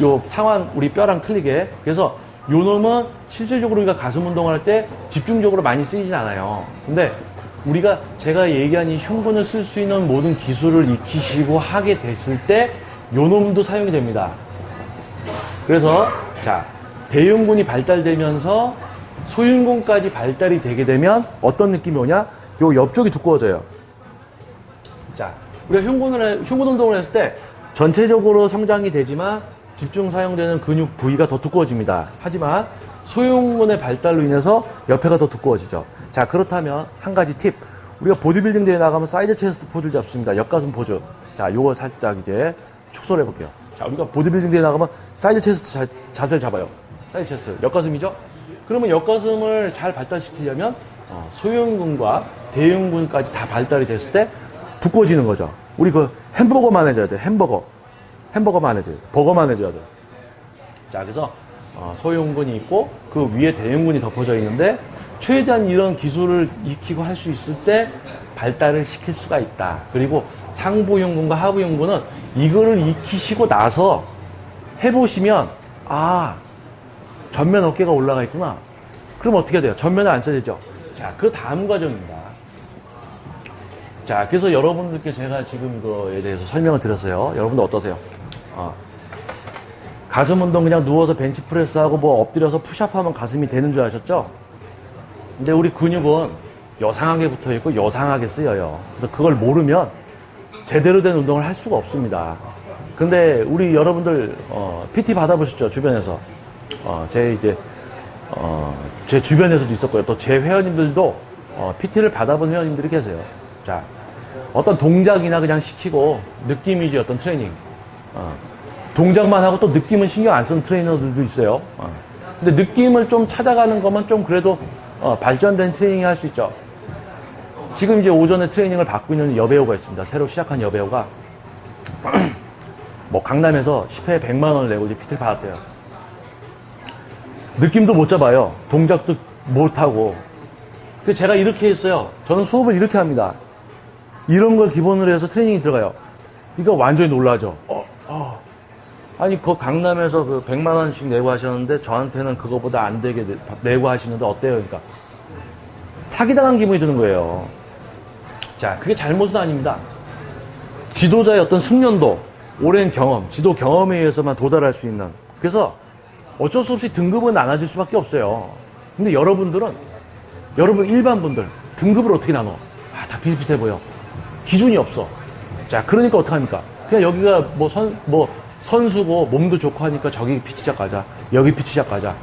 Speaker 1: 요 상완 우리 뼈랑 틀리게. 그래서 요 놈은 실질적으로 우리가 가슴 운동을 할 때 집중적으로 많이 쓰이진 않아요. 근데 우리가 제가 얘기한 이 흉근을 쓸 수 있는 모든 기술을 익히시고 하게 됐을 때 요 놈도 사용이 됩니다. 그래서 자, 대흉근이 발달되면서 소흉근까지 발달이 되게 되면 어떤 느낌이 오냐? 요 옆쪽이 두꺼워져요. 자, 우리가 흉근 운동을 했을 때 전체적으로 성장이 되지만 집중 사용되는 근육 부위가 더 두꺼워집니다. 하지만 소흉근의 발달로 인해서 옆에가 더 두꺼워지죠. 자, 그렇다면 한 가지 팁. 우리가 보디빌딩 대회 나가면 사이드 체스트 포즈를 잡습니다. 옆가슴 포즈. 자, 요거 살짝 이제 축소를 해볼게요. 자, 우리가 보디빌딩 대회 나가면 사이드 체스트 자세를 잡아요. 사이드 체스트. 옆가슴이죠? 그러면 옆가슴을 잘 발달시키려면 소흉근과 대흉근까지 다 발달이 됐을 때 두꺼워지는 거죠. 우리 그 햄버거만 해줘야 돼. 햄버거만 해줘야 돼. 버거만 해줘야 돼. 자, 그래서 소흉근이 있고 그 위에 대흉근이 덮어져 있는데 최대한 이런 기술을 익히고 할 수 있을 때 발달을 시킬 수가 있다. 그리고 상부흉근과 하부흉근은 이거를 익히시고 나서 해보시면 전면 어깨가 올라가 있구나. 그럼 어떻게 돼요? 전면을 안 써야 되죠. 자, 그 다음 과정입니다. 자, 그래서 여러분들께 제가 지금 이거에 대해서 설명을 드렸어요. 여러분들 어떠세요? 가슴 운동 그냥 누워서 벤치프레스하고 뭐 엎드려서 푸시업하면 가슴이 되는 줄 아셨죠? 근데 우리 근육은 여상하게 붙어 있고 여상하게 쓰여요. 그래서 그걸 모르면 제대로 된 운동을 할 수가 없습니다. 근데 우리 여러분들 PT 받아보셨죠? 주변에서. 제 주변에서도 있었고요. 또 제 회원님들도 PT를 받아본 회원님들이 계세요. 자, 어떤 동작이나 그냥 시키고 느낌 위주의 어떤 트레이닝. 동작만 하고 또 느낌은 신경 안 쓰는 트레이너들도 있어요. 근데 느낌을 좀 찾아가는 거면 좀 그래도 발전된 트레이닝을 할 수 있죠. 지금 이제 오전에 트레이닝을 받고 있는 여배우가 있습니다. 새로 시작한 여배우가 뭐 강남에서 10회에 100만 원을 내고 이제 PT를 받았대요. 느낌도 못 잡아요. 동작도 못 하고. 그래서 제가 이렇게 했어요. 저는 수업을 이렇게 합니다. 이런 걸 기본으로 해서 트레이닝이 들어가요. 이거 완전히 놀라죠. 아니, 그 강남에서 그 100만 원씩 내고 하셨는데 저한테는 그거보다 안 되게 내고 하시는데 어때요? 그러니까 사기당한 기분이 드는 거예요. 자, 그게 잘못은 아닙니다. 지도자의 어떤 숙련도, 오랜 경험, 지도 경험에 의해서만 도달할 수 있는. 그래서 어쩔 수 없이 등급은 나눠질 수밖에 없어요. 근데 여러분 일반 분들 등급을 어떻게 나눠? 다 비슷비슷해 보여. 기준이 없어. 자, 그러니까 어떡합니까? 그냥 여기가 선수고 몸도 좋고 하니까 저기 피치작 가자. 여기 피치작 가자.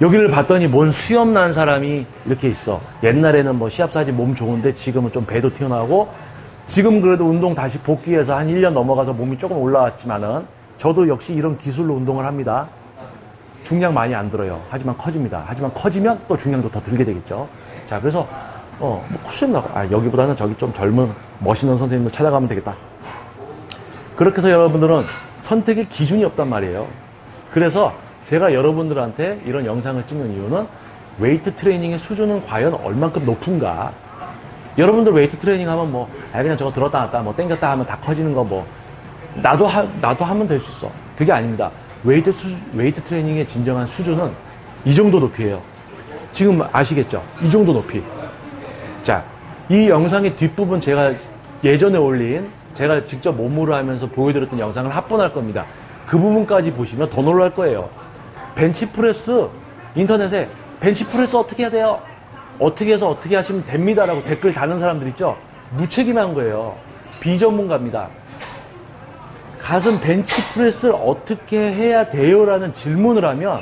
Speaker 1: 여기를 봤더니 뭔 수염 난 사람이 이렇게 있어. 옛날에는 뭐 시합사지 몸 좋은데 지금은 좀 배도 튀어나오고 지금 그래도 운동 다시 복귀해서 한 1년 넘어가서 몸이 조금 올라왔지만은 저도 역시 이런 기술로 운동을 합니다. 중량 많이 안 들어요. 하지만 커집니다. 하지만 커지면 또 중량도 더 들게 되겠죠. 자, 그래서 코스염 나가. 여기보다는 저기 좀 젊은 멋있는 선생님을 찾아가면 되겠다. 그렇게 해서 여러분들은 선택의 기준이 없단 말이에요. 그래서 제가 여러분들한테 이런 영상을 찍는 이유는 웨이트 트레이닝의 수준은 과연 얼만큼 높은가. 여러분들 웨이트 트레이닝 하면 그냥 저거 들었다 놨다 땡겼다 하면 다 커지는 거 나도 하면 될 수 있어. 그게 아닙니다. 웨이트 트레이닝의 진정한 수준은 이 정도 높이에요. 지금 아시겠죠? 이 정도 높이. 자, 이 영상의 뒷부분 제가 예전에 올린 제가 직접 몸으로 하면서 보여드렸던 영상을 합본할 겁니다. 그 부분까지 보시면 더 놀랄 거예요. 벤치프레스, 인터넷에 벤치프레스 어떻게 해야 돼요? 어떻게 해서 어떻게 하시면 됩니다라고 댓글 다는 사람들 있죠? 무책임한 거예요. 비전문가입니다. 가슴 벤치프레스를 어떻게 해야 돼요? 라는 질문을 하면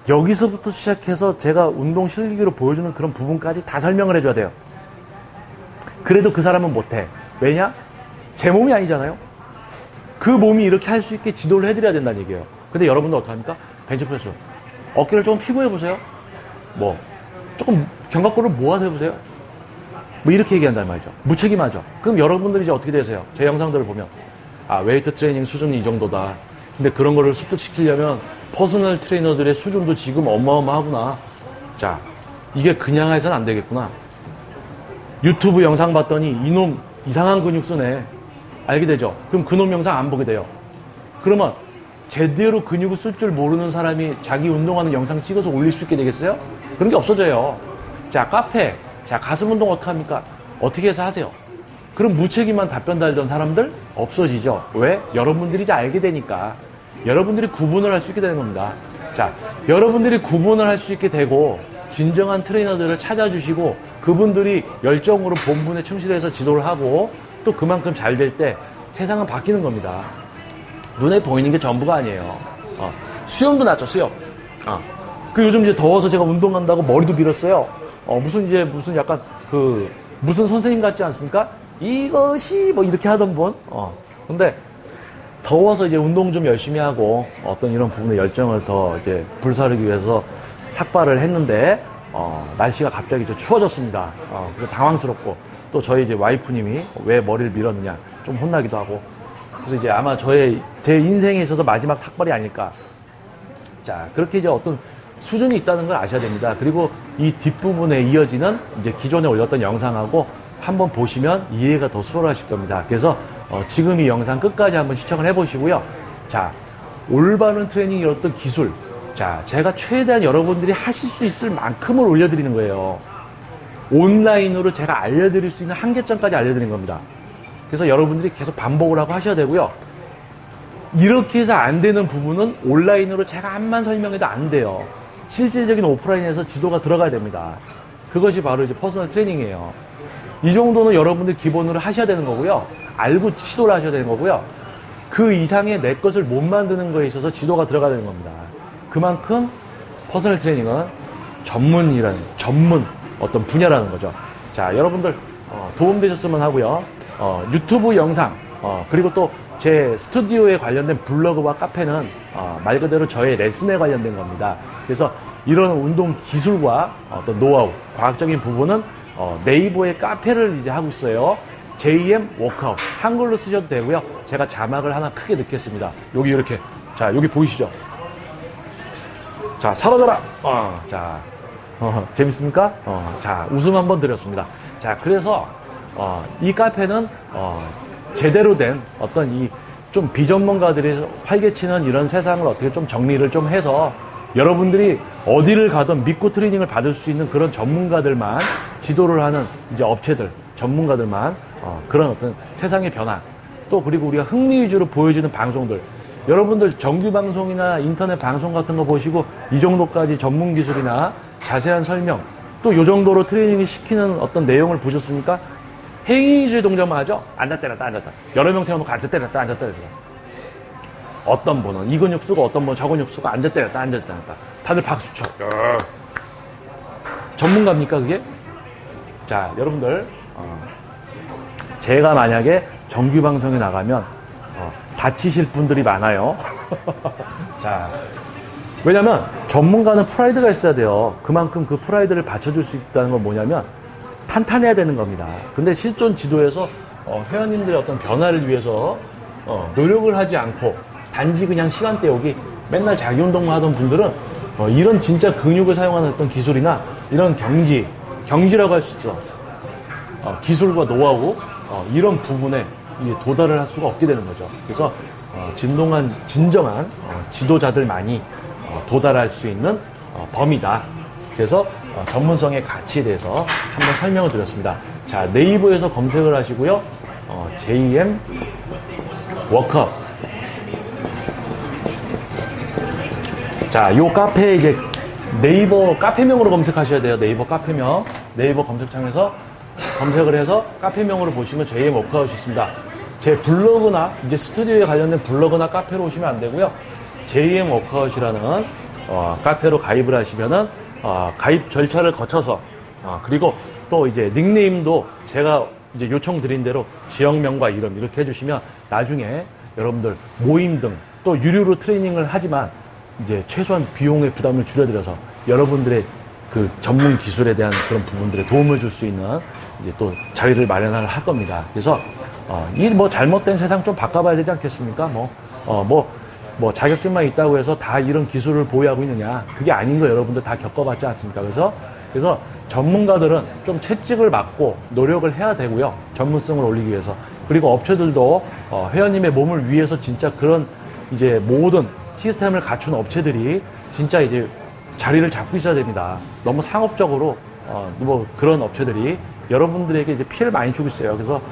Speaker 1: 여기서부터 시작해서 제가 운동 실기로 보여주는 그런 부분까지 다 설명을 해줘야 돼요. 그래도 그 사람은 못해. 왜냐? 제 몸이 아니잖아요. 그 몸이 이렇게 할 수 있게 지도를 해드려야 된다는 얘기예요. 근데 여러분들 어떡합니까? 벤치프레스. 어깨를 좀 피고 해보세요. 조금 견갑골을 모아서 해보세요. 이렇게 얘기한단 말이죠. 무책임하죠. 그럼 여러분들이 이제 어떻게 되세요? 제 영상들을 보면 웨이트 트레이닝 수준이 이 정도다. 근데 그런 거를 습득시키려면 퍼스널 트레이너들의 수준도 지금 어마어마하구나. 자, 이게 그냥 해서는 안 되겠구나. 유튜브 영상 봤더니 이놈 이상한 근육 쓰네. 알게 되죠. 그럼 그놈 영상 안 보게 돼요. 그러면 제대로 근육을 쓸 줄 모르는 사람이 자기 운동하는 영상 찍어서 올릴 수 있게 되겠어요? 그런 게 없어져요. 자, 카페. 자, 가슴 운동 어떡합니까? 어떻게 해서 하세요? 그럼 무책임한 답변 달던 사람들 없어지죠. 왜? 여러분들이 이제 알게 되니까. 여러분들이 구분을 할 수 있게 되는 겁니다. 자, 여러분들이 구분을 할 수 있게 되고 진정한 트레이너들을 찾아주시고 그분들이 열정으로 본분에 충실해서 지도를 하고 또 그만큼 잘 될 때 세상은 바뀌는 겁니다. 눈에 보이는 게 전부가 아니에요. 수영도 낫죠, 수영. 그 요즘 이제 더워서 제가 운동 간다고 머리도 밀었어요. 무슨 약간 무슨 선생님 같지 않습니까? 이것이 뭐 이렇게 하던 분. 근데 더워서 이제 운동 좀 열심히 하고 어떤 이런 부분에 열정을 더 이제 불사르기 위해서 삭발을 했는데 날씨가 갑자기 좀 추워졌습니다. 그래서 당황스럽고 또 저희 이제 와이프님이 왜 머리를 밀었느냐 좀 혼나기도 하고 그래서 이제 아마 제 인생에 있어서 마지막 삭발이 아닐까. 자, 그렇게 이제 어떤 수준이 있다는 걸 아셔야 됩니다. 그리고 이 뒷부분에 이어지는 이제 기존에 올렸던 영상하고 한번 보시면 이해가 더 수월하실 겁니다. 그래서 지금 이 영상 끝까지 한번 시청을 해보시고요. 자, 올바른 트레이닝의 어떤 기술. 자, 제가 최대한 여러분들이 하실 수 있을 만큼을 올려드리는 거예요. 온라인으로 제가 알려드릴 수 있는 한계점까지 알려드리는 겁니다. 그래서 여러분들이 계속 반복을 하고 하셔야 되고요. 이렇게 해서 안 되는 부분은 온라인으로 제가 암만 설명해도 안 돼요. 실질적인 오프라인에서 지도가 들어가야 됩니다. 그것이 바로 이제 퍼스널 트레이닝이에요. 이 정도는 여러분들 기본으로 하셔야 되는 거고요. 알고 시도를 하셔야 되는 거고요. 그 이상의 내 것을 못 만드는 거에 있어서 지도가 들어가야 되는 겁니다. 그만큼 퍼스널 트레이닝은 전문 어떤 분야라는 거죠. 자, 여러분들 도움되셨으면 하고요. 유튜브 영상 그리고 또 제 스튜디오에 관련된 블로그와 카페는 말 그대로 저의 레슨에 관련된 겁니다. 그래서 이런 운동 기술과 어떤 노하우, 과학적인 부분은 네이버의 카페를 이제 하고 있어요. JM 워크아웃 한글로 쓰셔도 되고요. 제가 자막을 하나 크게 넣겠습니다. 여기 이렇게 자 여기 보이시죠? 자 사라져라. 자 재밌습니까? 자 웃음 한번 드렸습니다. 자 그래서 이 카페는 제대로 된 어떤 이 좀 비전문가들이 활개치는 이런 세상을 어떻게 좀 정리를 좀 해서 여러분들이 어디를 가든 믿고 트레이닝을 받을 수 있는 그런 전문가들만 지도를 하는 이제 업체들, 전문가들만 그런 어떤 세상의 변화 또 그리고 우리가 흥미 위주로 보여주는 방송들 여러분들 정규 방송이나 인터넷 방송 같은 거 보시고 이 정도까지 전문 기술이나 자세한 설명 또 이 정도로 트레이닝을 시키는 어떤 내용을 보셨습니까? 행위주의 동작만 하죠? 앉아 때렸다 앉았다 여러 명 세워놓고 앉아 때렸다 앉아 때렸다 어떤 분은 이 근육 쓰고 어떤 분은 저 근육 쓰고 앉아 때렸다 앉아 때렸다 다들 박수 쳐 전문가입니까 그게? 자 여러분들 제가 만약에 정규 방송에 나가면 다치실 분들이 많아요. 자 왜냐면 전문가는 프라이드가 있어야 돼요. 그만큼 그 프라이드를 받쳐줄 수 있다는 건 뭐냐면 탄탄해야 되는 겁니다. 근데 실존 지도에서 회원님들의 어떤 변화를 위해서 노력을 하지 않고 단지 그냥 시간 때우기 맨날 자기 운동만 하던 분들은 이런 진짜 근육을 사용하는 어떤 기술이나 이런 경지라고 할 수 있죠. 기술과 노하우 이런 부분에 도달을 할 수가 없게 되는 거죠. 그래서 진정한 지도자들만이 도달할 수 있는 범위다. 그래서 전문성의 가치에 대해서 한번 설명을 드렸습니다. 자 네이버에서 검색을 하시고요. JM 워크업. 자, 요 카페 이제 네이버 카페명으로 검색하셔야 돼요. 네이버 카페명. 네이버 검색창에서 검색을 해서 카페명으로 보시면 JM 워크아웃이 있습니다. 제 블로그나 이제 스튜디오에 관련된 블로그나 카페로 오시면 안 되고요. JM 워크아웃이라는 카페로 가입을 하시면은 가입 절차를 거쳐서 그리고 또 이제 닉네임도 제가 이제 요청드린 대로 지역명과 이름 이렇게 해주시면 나중에 여러분들 모임 등 또 유료로 트레이닝을 하지만 이제 최소한 비용의 부담을 줄여드려서 여러분들의 그 전문 기술에 대한 그런 부분들에 도움을 줄 수 있는 이제 또 자리를 마련을 할 겁니다. 그래서 이 뭐 잘못된 세상 좀 바꿔봐야 되지 않겠습니까? 뭐 자격증만 있다고 해서 다 이런 기술을 보유하고 있느냐? 그게 아닌 거 여러분들 다 겪어봤지 않습니까? 그래서 전문가들은 좀 채찍을 맞고 노력을 해야 되고요. 전문성을 올리기 위해서. 그리고 업체들도 회원님의 몸을 위해서 진짜 그런 이제 모든 시스템을 갖춘 업체들이 진짜 이제 자리를 잡고 있어야 됩니다. 너무 상업적으로 뭐 그런 업체들이 여러분들에게 이제 피해를 많이 주고 있어요. 그래서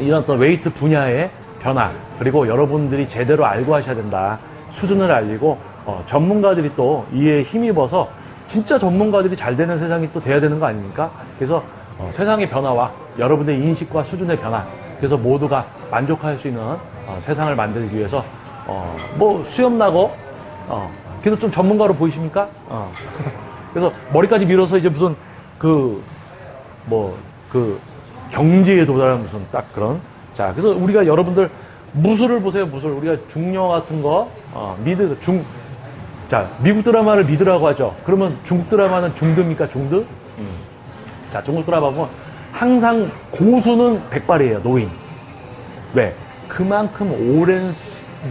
Speaker 1: 이런 어떤 웨이트 분야의 변화, 그리고 여러분들이 제대로 알고 하셔야 된다. 수준을 알리고 전문가들이 또 이에 힘입어서 진짜 전문가들이 잘 되는 세상이 또 돼야 되는 거 아닙니까? 그래서 세상의 변화와 여러분의 인식과 수준의 변화, 그래서 모두가 만족할 수 있는 세상을 만들기 위해서 뭐 수염 나고 그래도 좀 전문가로 보이십니까? 그래서 머리까지 밀어서 이제 무슨 경제에 도달한 무슨 딱 그런. 자, 그래서 우리가 여러분들 무술을 보세요, 무술. 우리가 중녀 같은 거, 자, 미국 드라마를 미드라고 하죠. 그러면 중국 드라마는 중드입니까, 중드? 자, 중국 드라마 보면 항상 고수는 백발이에요, 노인. 왜? 그만큼 오랜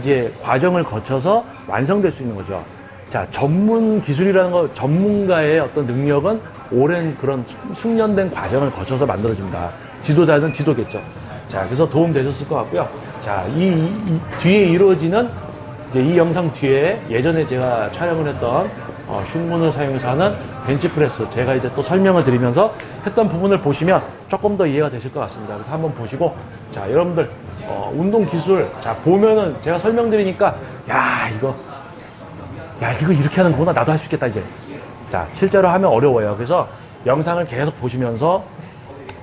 Speaker 1: 이제 과정을 거쳐서 완성될 수 있는 거죠. 자, 전문 기술이라는 거, 전문가의 어떤 능력은 오랜 그런 숙련된 과정을 거쳐서 만들어집니다. 지도자는 지도겠죠. 자, 그래서 도움 되셨을 것 같고요. 자, 이 뒤에 이루어지는 이제 이 영상 뒤에 예전에 제가 촬영을 했던 흉문을 사용해서 하는 벤치프레스, 제가 이제 또 설명을 드리면서 했던 부분을 보시면 조금 더 이해가 되실 것 같습니다. 그래서 한번 보시고, 자, 여러분들 운동 기술, 자, 보면은 제가 설명드리니까 이거 이렇게 하는 거구나, 나도 할 수 있겠다 이제. 자, 실제로 하면 어려워요. 그래서 영상을 계속 보시면서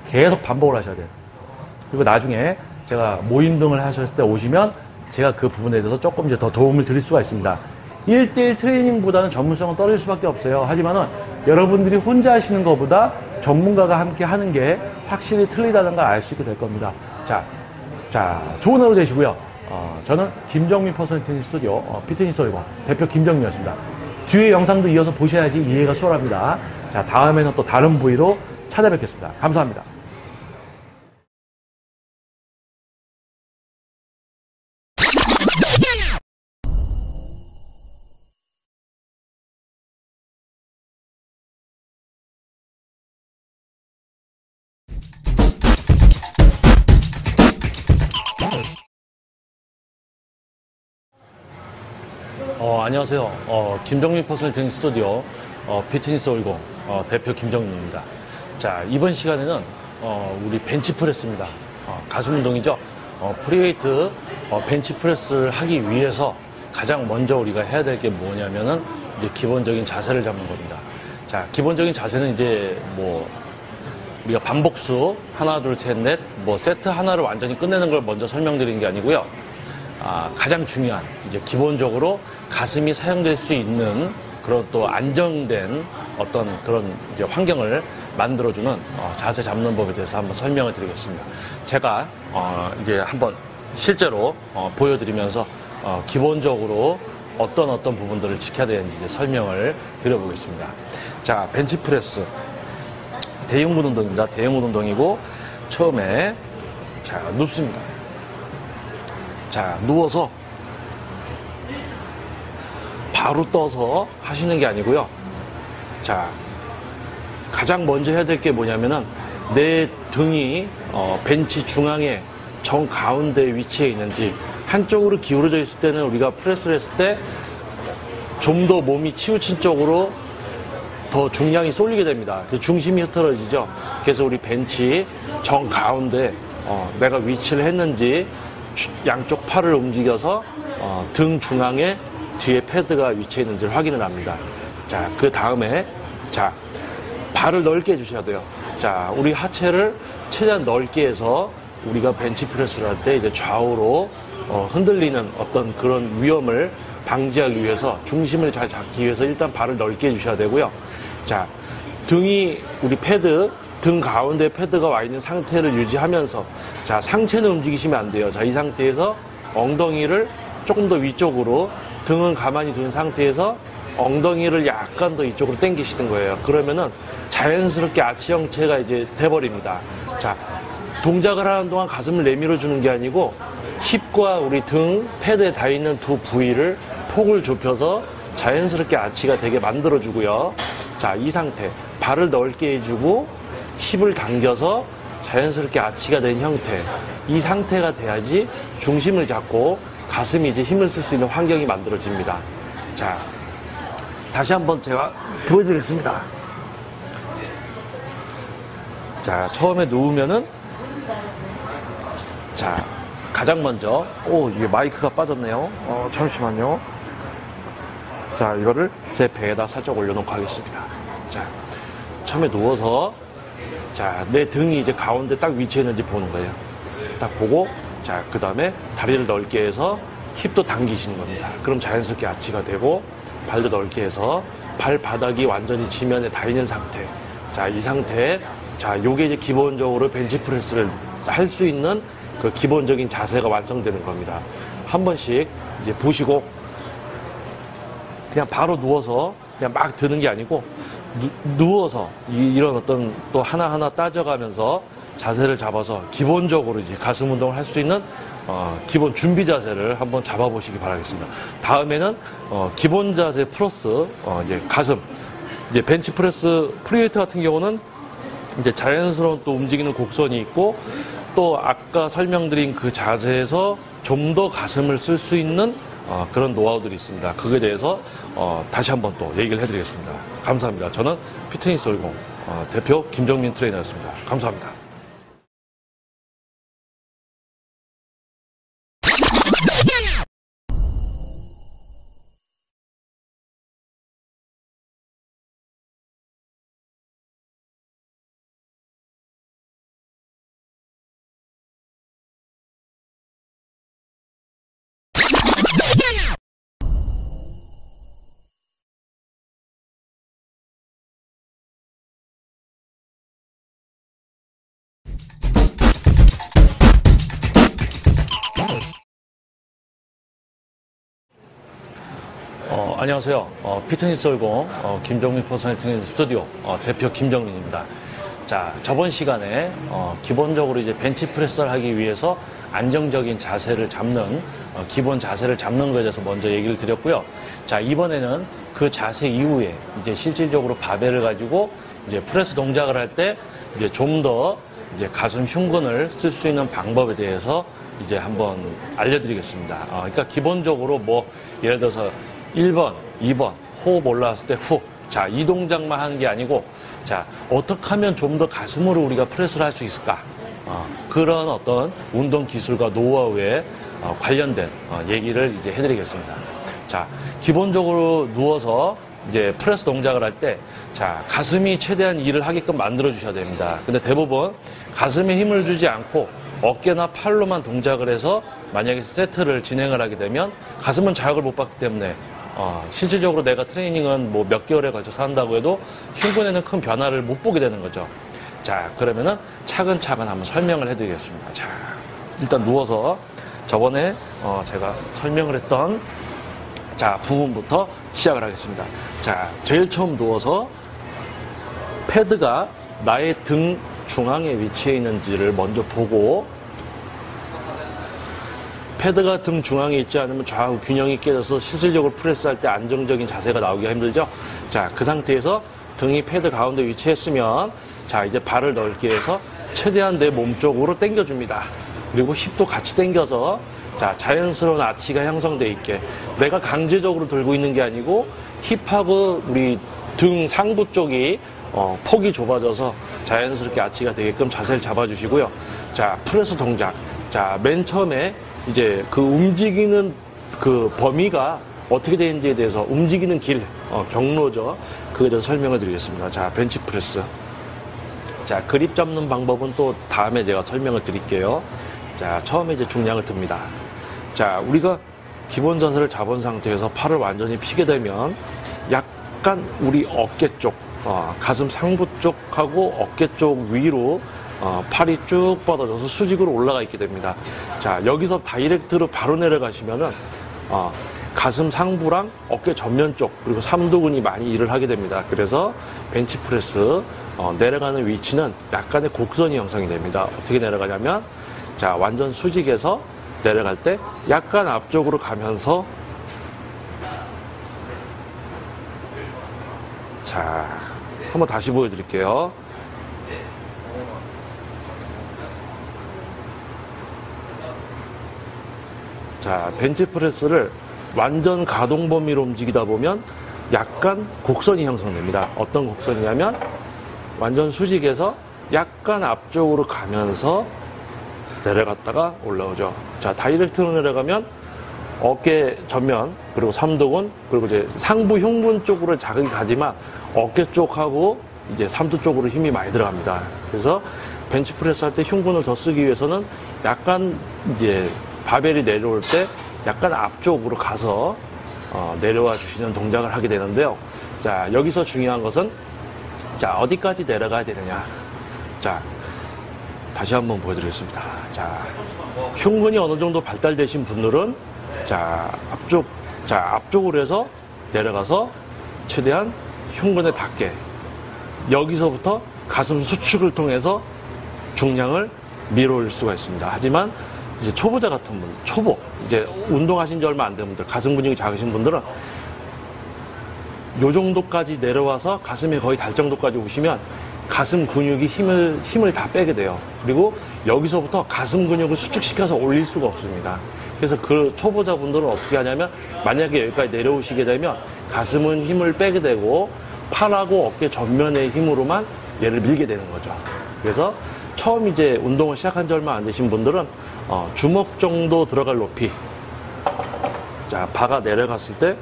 Speaker 1: 계속 반복을 하셔야 돼요. 그리고 나중에 제가 모임 등을 하셨을 때 오시면 제가 그 부분에 대해서 조금 이제 더 도움을 드릴 수가 있습니다. 1대1 트레이닝보다는 전문성은 떨어질 수밖에 없어요. 하지만은 여러분들이 혼자 하시는 것보다 전문가가 함께 하는 게 확실히 틀리다는 걸 알 수 있게 될 겁니다. 자, 좋은 하루 되시고요. 저는 김정민 퍼스널 트레이닝 스튜디오 피트니스 올고 대표 김정민이었습니다. 뒤에 영상도 이어서 보셔야지 이해가 수월합니다. 자, 다음에는 또 다른 부위로 찾아뵙겠습니다. 감사합니다. 안녕하세요. 김정민 퍼스널 트레이닝 스튜디오 피트니스 올고 대표 김정민입니다. 자, 이번 시간에는 우리 벤치프레스입니다. 가슴 운동이죠. 프리웨이트 벤치프레스를 하기 위해서 가장 먼저 우리가 해야 될 게 뭐냐면은 이제 기본적인 자세를 잡는 겁니다. 자, 기본적인 자세는 이제 뭐 우리가 반복수 하나, 둘, 셋, 넷 세트 하나를 완전히 끝내는 걸 먼저 설명드리는 게 아니고요. 가장 중요한 이제 기본적으로 가슴이 사용될 수 있는 그런 또 안정된 어떤 그런 이제 환경을 만들어주는 자세 잡는 법에 대해서 한번 설명을 드리겠습니다. 제가 이제 한번 실제로 보여드리면서 기본적으로 어떤 부분들을 지켜야 되는지 이제 설명을 드려보겠습니다. 자, 벤치프레스 대형근 운동입니다. 대형근 운동이고 처음에 자, 눕습니다. 자, 누워서 바로 떠서 하시는 게 아니고요. 자, 가장 먼저 해야 될 게 뭐냐면은 내 등이 벤치 중앙에 정 가운데 위치해 있는지, 한쪽으로 기울어져 있을 때는 우리가 프레스를 했을 때 좀 더 몸이 치우친 쪽으로 더 중량이 쏠리게 됩니다. 중심이 흐트러지죠. 그래서 우리 벤치 정 가운데 내가 위치를 했는지 양쪽 팔을 움직여서 등 중앙에 뒤에 패드가 위치해 있는지를 확인을 합니다. 자, 그 다음에 자, 발을 넓게 해주셔야 돼요. 자, 우리 하체를 최대한 넓게 해서 우리가 벤치프레스를 할 때 이제 좌우로 흔들리는 어떤 그런 위험을 방지하기 위해서, 중심을 잘 잡기 위해서 일단 발을 넓게 해주셔야 되고요. 자, 등이 우리 패드, 등 가운데 패드가 와 있는 상태를 유지하면서, 자, 상체는 움직이시면 안 돼요. 자, 이 상태에서 엉덩이를 조금 더 위쪽으로, 등은 가만히 둔 상태에서 엉덩이를 약간 더 이쪽으로 당기시는 거예요. 그러면은 자연스럽게 아치 형체가 이제 돼버립니다. 자, 동작을 하는 동안 가슴을 내밀어 주는 게 아니고 힙과 우리 등 패드에 닿아 있는 두 부위를 폭을 좁혀서 자연스럽게 아치가 되게 만들어 주고요.
Speaker 2: 자, 이 상태. 발을 넓게 해주고 힙을 당겨서 자연스럽게 아치가 된 형태. 이 상태가 돼야지 중심을 잡고 가슴이 이제 힘을 쓸 수 있는 환경이 만들어집니다. 자, 다시 한번 제가 보여드리겠습니다. 자, 처음에 누우면은, 자, 가장 먼저, 이게 마이크가 빠졌네요. 잠시만요. 자, 이거를 제 배에다 살짝 올려놓고 하겠습니다. 자, 처음에 누워서, 자, 내 등이 이제 가운데 딱 위치했는지 보는 거예요. 딱 보고, 자, 그 다음에 다리를 넓게 해서 힙도 당기시는 겁니다. 그럼 자연스럽게 아치가 되고, 발도 넓게 해서 발바닥이 완전히 지면에 닿이는 상태. 자, 이 상태에, 자, 요게 이제 기본적으로 벤치프레스를 할 수 있는 그 기본적인 자세가 완성되는 겁니다. 한 번씩 이제 보시고, 그냥 바로 누워서 그냥 막 드는 게 아니고, 누워서 이런 어떤 또 하나하나 따져가면서 자세를 잡아서 기본적으로 이제 가슴 운동을 할 수 있는 기본 준비 자세를 한번 잡아보시기 바라겠습니다. 다음에는 기본 자세 플러스 이제 가슴, 이제 벤치프레스 프리웨이트 같은 경우는 이제 자연스러운 또 움직이는 곡선이 있고, 또 아까 설명드린 그 자세에서 좀 더 가슴을 쓸 수 있는 그런 노하우들이 있습니다. 그거에 대해서 다시 한번 또 얘기를 해드리겠습니다. 감사합니다. 저는 피트니스 올공 대표 김정민 트레이너였습니다. 감사합니다. 안녕하세요. 피트니스 올공 김정민 퍼스널 트레이닝 스튜디오 대표 김정민입니다. 자, 저번 시간에 기본적으로 이제 벤치프레스를 하기 위해서 안정적인 자세를 잡는 기본 자세를 잡는 것에 대해서 먼저 얘기를 드렸고요. 자, 이번에는 그 자세 이후에 이제 실질적으로 바벨을 가지고 이제 프레스 동작을 할 때 이제 좀 더 이제 가슴 흉근을 쓸 수 있는 방법에 대해서 이제 한번 알려드리겠습니다. 그러니까 기본적으로 뭐 예를 들어서 1번, 2번, 호흡 올라왔을 때 훅. 자, 이 동작만 하는 게 아니고, 자, 어떻게 하면 좀 더 가슴으로 우리가 프레스를 할 수 있을까? 그런 어떤 운동 기술과 노하우에 관련된 얘기를 이제 해드리겠습니다. 자, 기본적으로 누워서 이제 프레스 동작을 할 때, 자, 가슴이 최대한 일을 하게끔 만들어 주셔야 됩니다. 근데 대부분 가슴에 힘을 주지 않고 어깨나 팔로만 동작을 해서 만약에 세트를 진행을 하게 되면 가슴은 자극을 못 받기 때문에 실질적으로 내가 트레이닝은 뭐 몇 개월에 걸쳐서 한다고 해도 흉근에는 큰 변화를 못 보게 되는 거죠. 자, 그러면은 차근차근 한번 설명을 해드리겠습니다. 자, 일단 누워서 저번에 제가 설명을 했던 자, 부분부터 시작을 하겠습니다. 자, 제일 처음 누워서 패드가 나의 등 중앙에 위치해 있는지를 먼저 보고, 패드가 등 중앙에 있지 않으면 좌우 균형이 깨져서 실질적으로 프레스할 때 안정적인 자세가 나오기가 힘들죠. 자, 그 상태에서 등이 패드 가운데 위치했으면, 자, 이제 발을 넓게 해서 최대한 내 몸 쪽으로 당겨줍니다. 그리고 힙도 같이 당겨서, 자, 자연스러운 아치가 형성되어 있게, 내가 강제적으로 들고 있는 게 아니고 힙하고 우리 등 상부 쪽이 폭이 좁아져서 자연스럽게 아치가 되게끔 자세를 잡아주시고요. 자, 프레스 동작. 자, 맨 처음에 이제 그 움직이는 그 범위가 어떻게 되는지에 대해서, 움직이는 길, 경로죠. 그에 대해서 설명을 드리겠습니다. 자, 벤치프레스. 자, 그립 잡는 방법은 또 다음에 제가 설명을 드릴게요. 자, 처음에 이제 중량을 듭니다. 자, 우리가 기본 자세를 잡은 상태에서 팔을 완전히 펴게 되면 약간 우리 어깨 쪽, 가슴 상부 쪽하고 어깨 쪽 위로 팔이 쭉 뻗어져서 수직으로 올라가 있게 됩니다. 자, 여기서 다이렉트로 바로 내려가시면은 가슴 상부랑 어깨 전면 쪽, 그리고 삼두근이 많이 일을 하게 됩니다. 그래서 벤치프레스 내려가는 위치는 약간의 곡선이 형성이 됩니다. 어떻게 내려가냐면, 자, 완전 수직에서 내려갈 때 약간 앞쪽으로 가면서, 자, 한번 다시 보여드릴게요. 자, 벤치프레스를 완전 가동 범위로 움직이다 보면 약간 곡선이 형성됩니다. 어떤 곡선이냐면 완전 수직에서 약간 앞쪽으로 가면서 내려갔다가 올라오죠. 자, 다이렉트로 내려가면 어깨 전면, 그리고 삼두근, 그리고 이제 상부 흉근 쪽으로 자극이 가지만 어깨 쪽하고 이제 삼두 쪽으로 힘이 많이 들어갑니다. 그래서 벤치프레스 할 때 흉근을 더 쓰기 위해서는 약간 이제 바벨이 내려올 때 약간 앞쪽으로 가서 내려와 주시는 동작을 하게 되는데요. 자, 여기서 중요한 것은 자, 어디까지 내려가야 되느냐. 자, 다시 한번 보여드리겠습니다. 자, 흉근이 어느 정도 발달되신 분들은 앞쪽으로 해서 내려가서 최대한 흉근에 닿게 여기서부터 가슴 수축을 통해서 중량을 밀어올릴 수가 있습니다. 하지만 이제 초보자 같은 분, 이제 운동하신 지 얼마 안 된 분들, 가슴 근육이 작으신 분들은 요 정도까지 내려와서 가슴에 거의 닿을 정도까지 오시면 가슴 근육이 힘을 다 빼게 돼요. 그리고 여기서부터 가슴 근육을 수축시켜서 올릴 수가 없습니다. 그래서 그 초보자분들은 어떻게 하냐면 만약에 여기까지 내려오시게 되면 가슴은 힘을 빼게 되고 팔하고 어깨 전면의 힘으로만 얘를 밀게 되는 거죠. 그래서 처음 이제 운동을 시작한 지 얼마 안 되신 분들은 주먹 정도 들어갈 높이, 자, 바가 내려갔을 때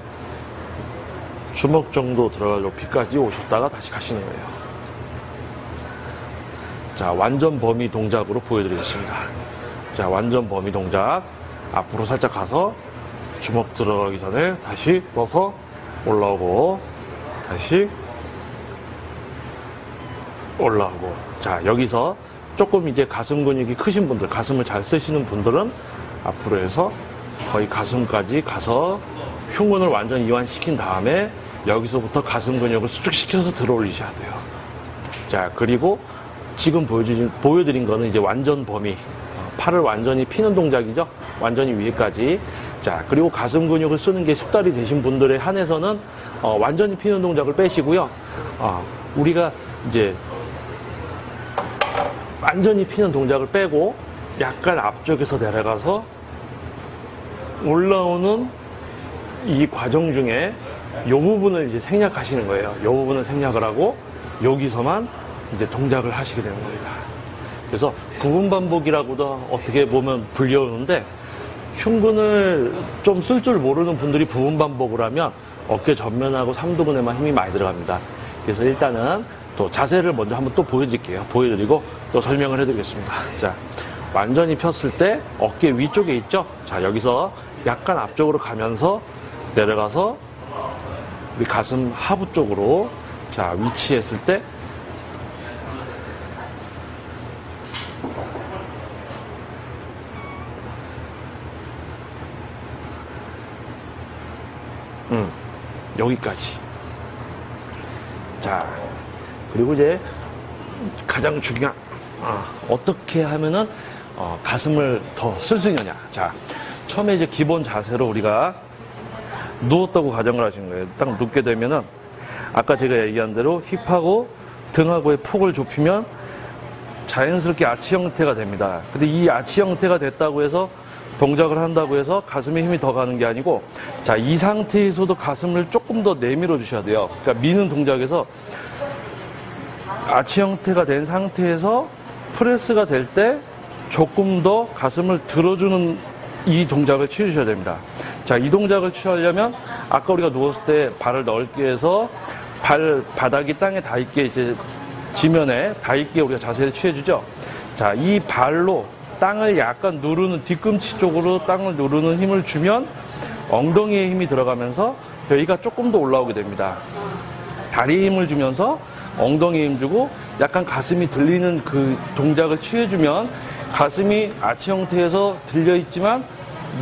Speaker 2: 주먹 정도 들어갈 높이까지 오셨다가 다시 가시는 거예요. 자, 완전 범위 동작으로 보여드리겠습니다. 자, 완전 범위 동작. 앞으로 살짝 가서 주먹 들어가기 전에 다시 떠서 올라오고, 다시 올라오고. 자, 여기서 조금 이제 가슴 근육이 크신 분들, 가슴을 잘 쓰시는 분들은 앞으로 해서 거의 가슴까지 가서 흉근을 완전 이완시킨 다음에 여기서부터 가슴 근육을 수축시켜서 들어 올리셔야 돼요. 자, 그리고 지금 보여드린 거는 이제 완전 범위. 팔을 완전히 피는 동작이죠. 완전히 위에까지. 자, 그리고 가슴 근육을 쓰는 게 숙달이 되신 분들에 한해서는 완전히 피는 동작을 빼시고요. 우리가 이제 완전히 피는 동작을 빼고 약간 앞쪽에서 내려가서 올라오는 이 과정 중에 이 부분을 이제 생략하시는 거예요. 이 부분을 생략을 하고 여기서만 이제 동작을 하시게 되는 겁니다. 그래서 부분 반복이라고도 어떻게 보면 불리우는데 흉근을 좀 쓸 줄 모르는 분들이 부분 반복을 하면 어깨 전면하고 삼두근에만 힘이 많이 들어갑니다. 그래서 일단은 또 자세를 먼저 한번 또 보여드릴게요. 보여드리고 또 설명을 해드리겠습니다. 자, 완전히 폈을 때 어깨 위쪽에 있죠? 자, 여기서 약간 앞쪽으로 가면서 내려가서 우리 가슴 하부 쪽으로 자, 위치했을 때 여기까지. 자, 그리고 이제 가장 중요한 어떻게 하면은 가슴을 더 쓸 수 있느냐. 자, 처음에 이제 기본 자세로 우리가 누웠다고 가정을 하시는 거예요. 딱 눕게 되면은 아까 제가 얘기한 대로 힙하고 등하고의 폭을 좁히면 자연스럽게 아치 형태가 됩니다. 근데 이 아치 형태가 됐다고 해서 동작을 한다고 해서 가슴에 힘이 더 가는 게 아니고, 자, 이 상태에서도 가슴을 조금 더 내밀어 주셔야 돼요. 그러니까 미는 동작에서 아치 형태가 된 상태에서 프레스가 될 때 조금 더 가슴을 들어주는 이 동작을 취해주셔야 됩니다. 자, 이 동작을 취하려면 아까 우리가 누웠을 때 발을 넓게 해서 바닥이 땅에 닿있게 이제 지면에 닿있게 우리가 자세를 취해주죠. 자, 이 발로 땅을 약간 누르는 뒤꿈치 쪽으로 땅을 누르는 힘을 주면 엉덩이에 힘이 들어가면서 여기가 조금 더 올라오게 됩니다. 다리에 힘을 주면서 엉덩이에 힘 주고 약간 가슴이 들리는 그 동작을 취해주면 가슴이 아치 형태에서 들려있지만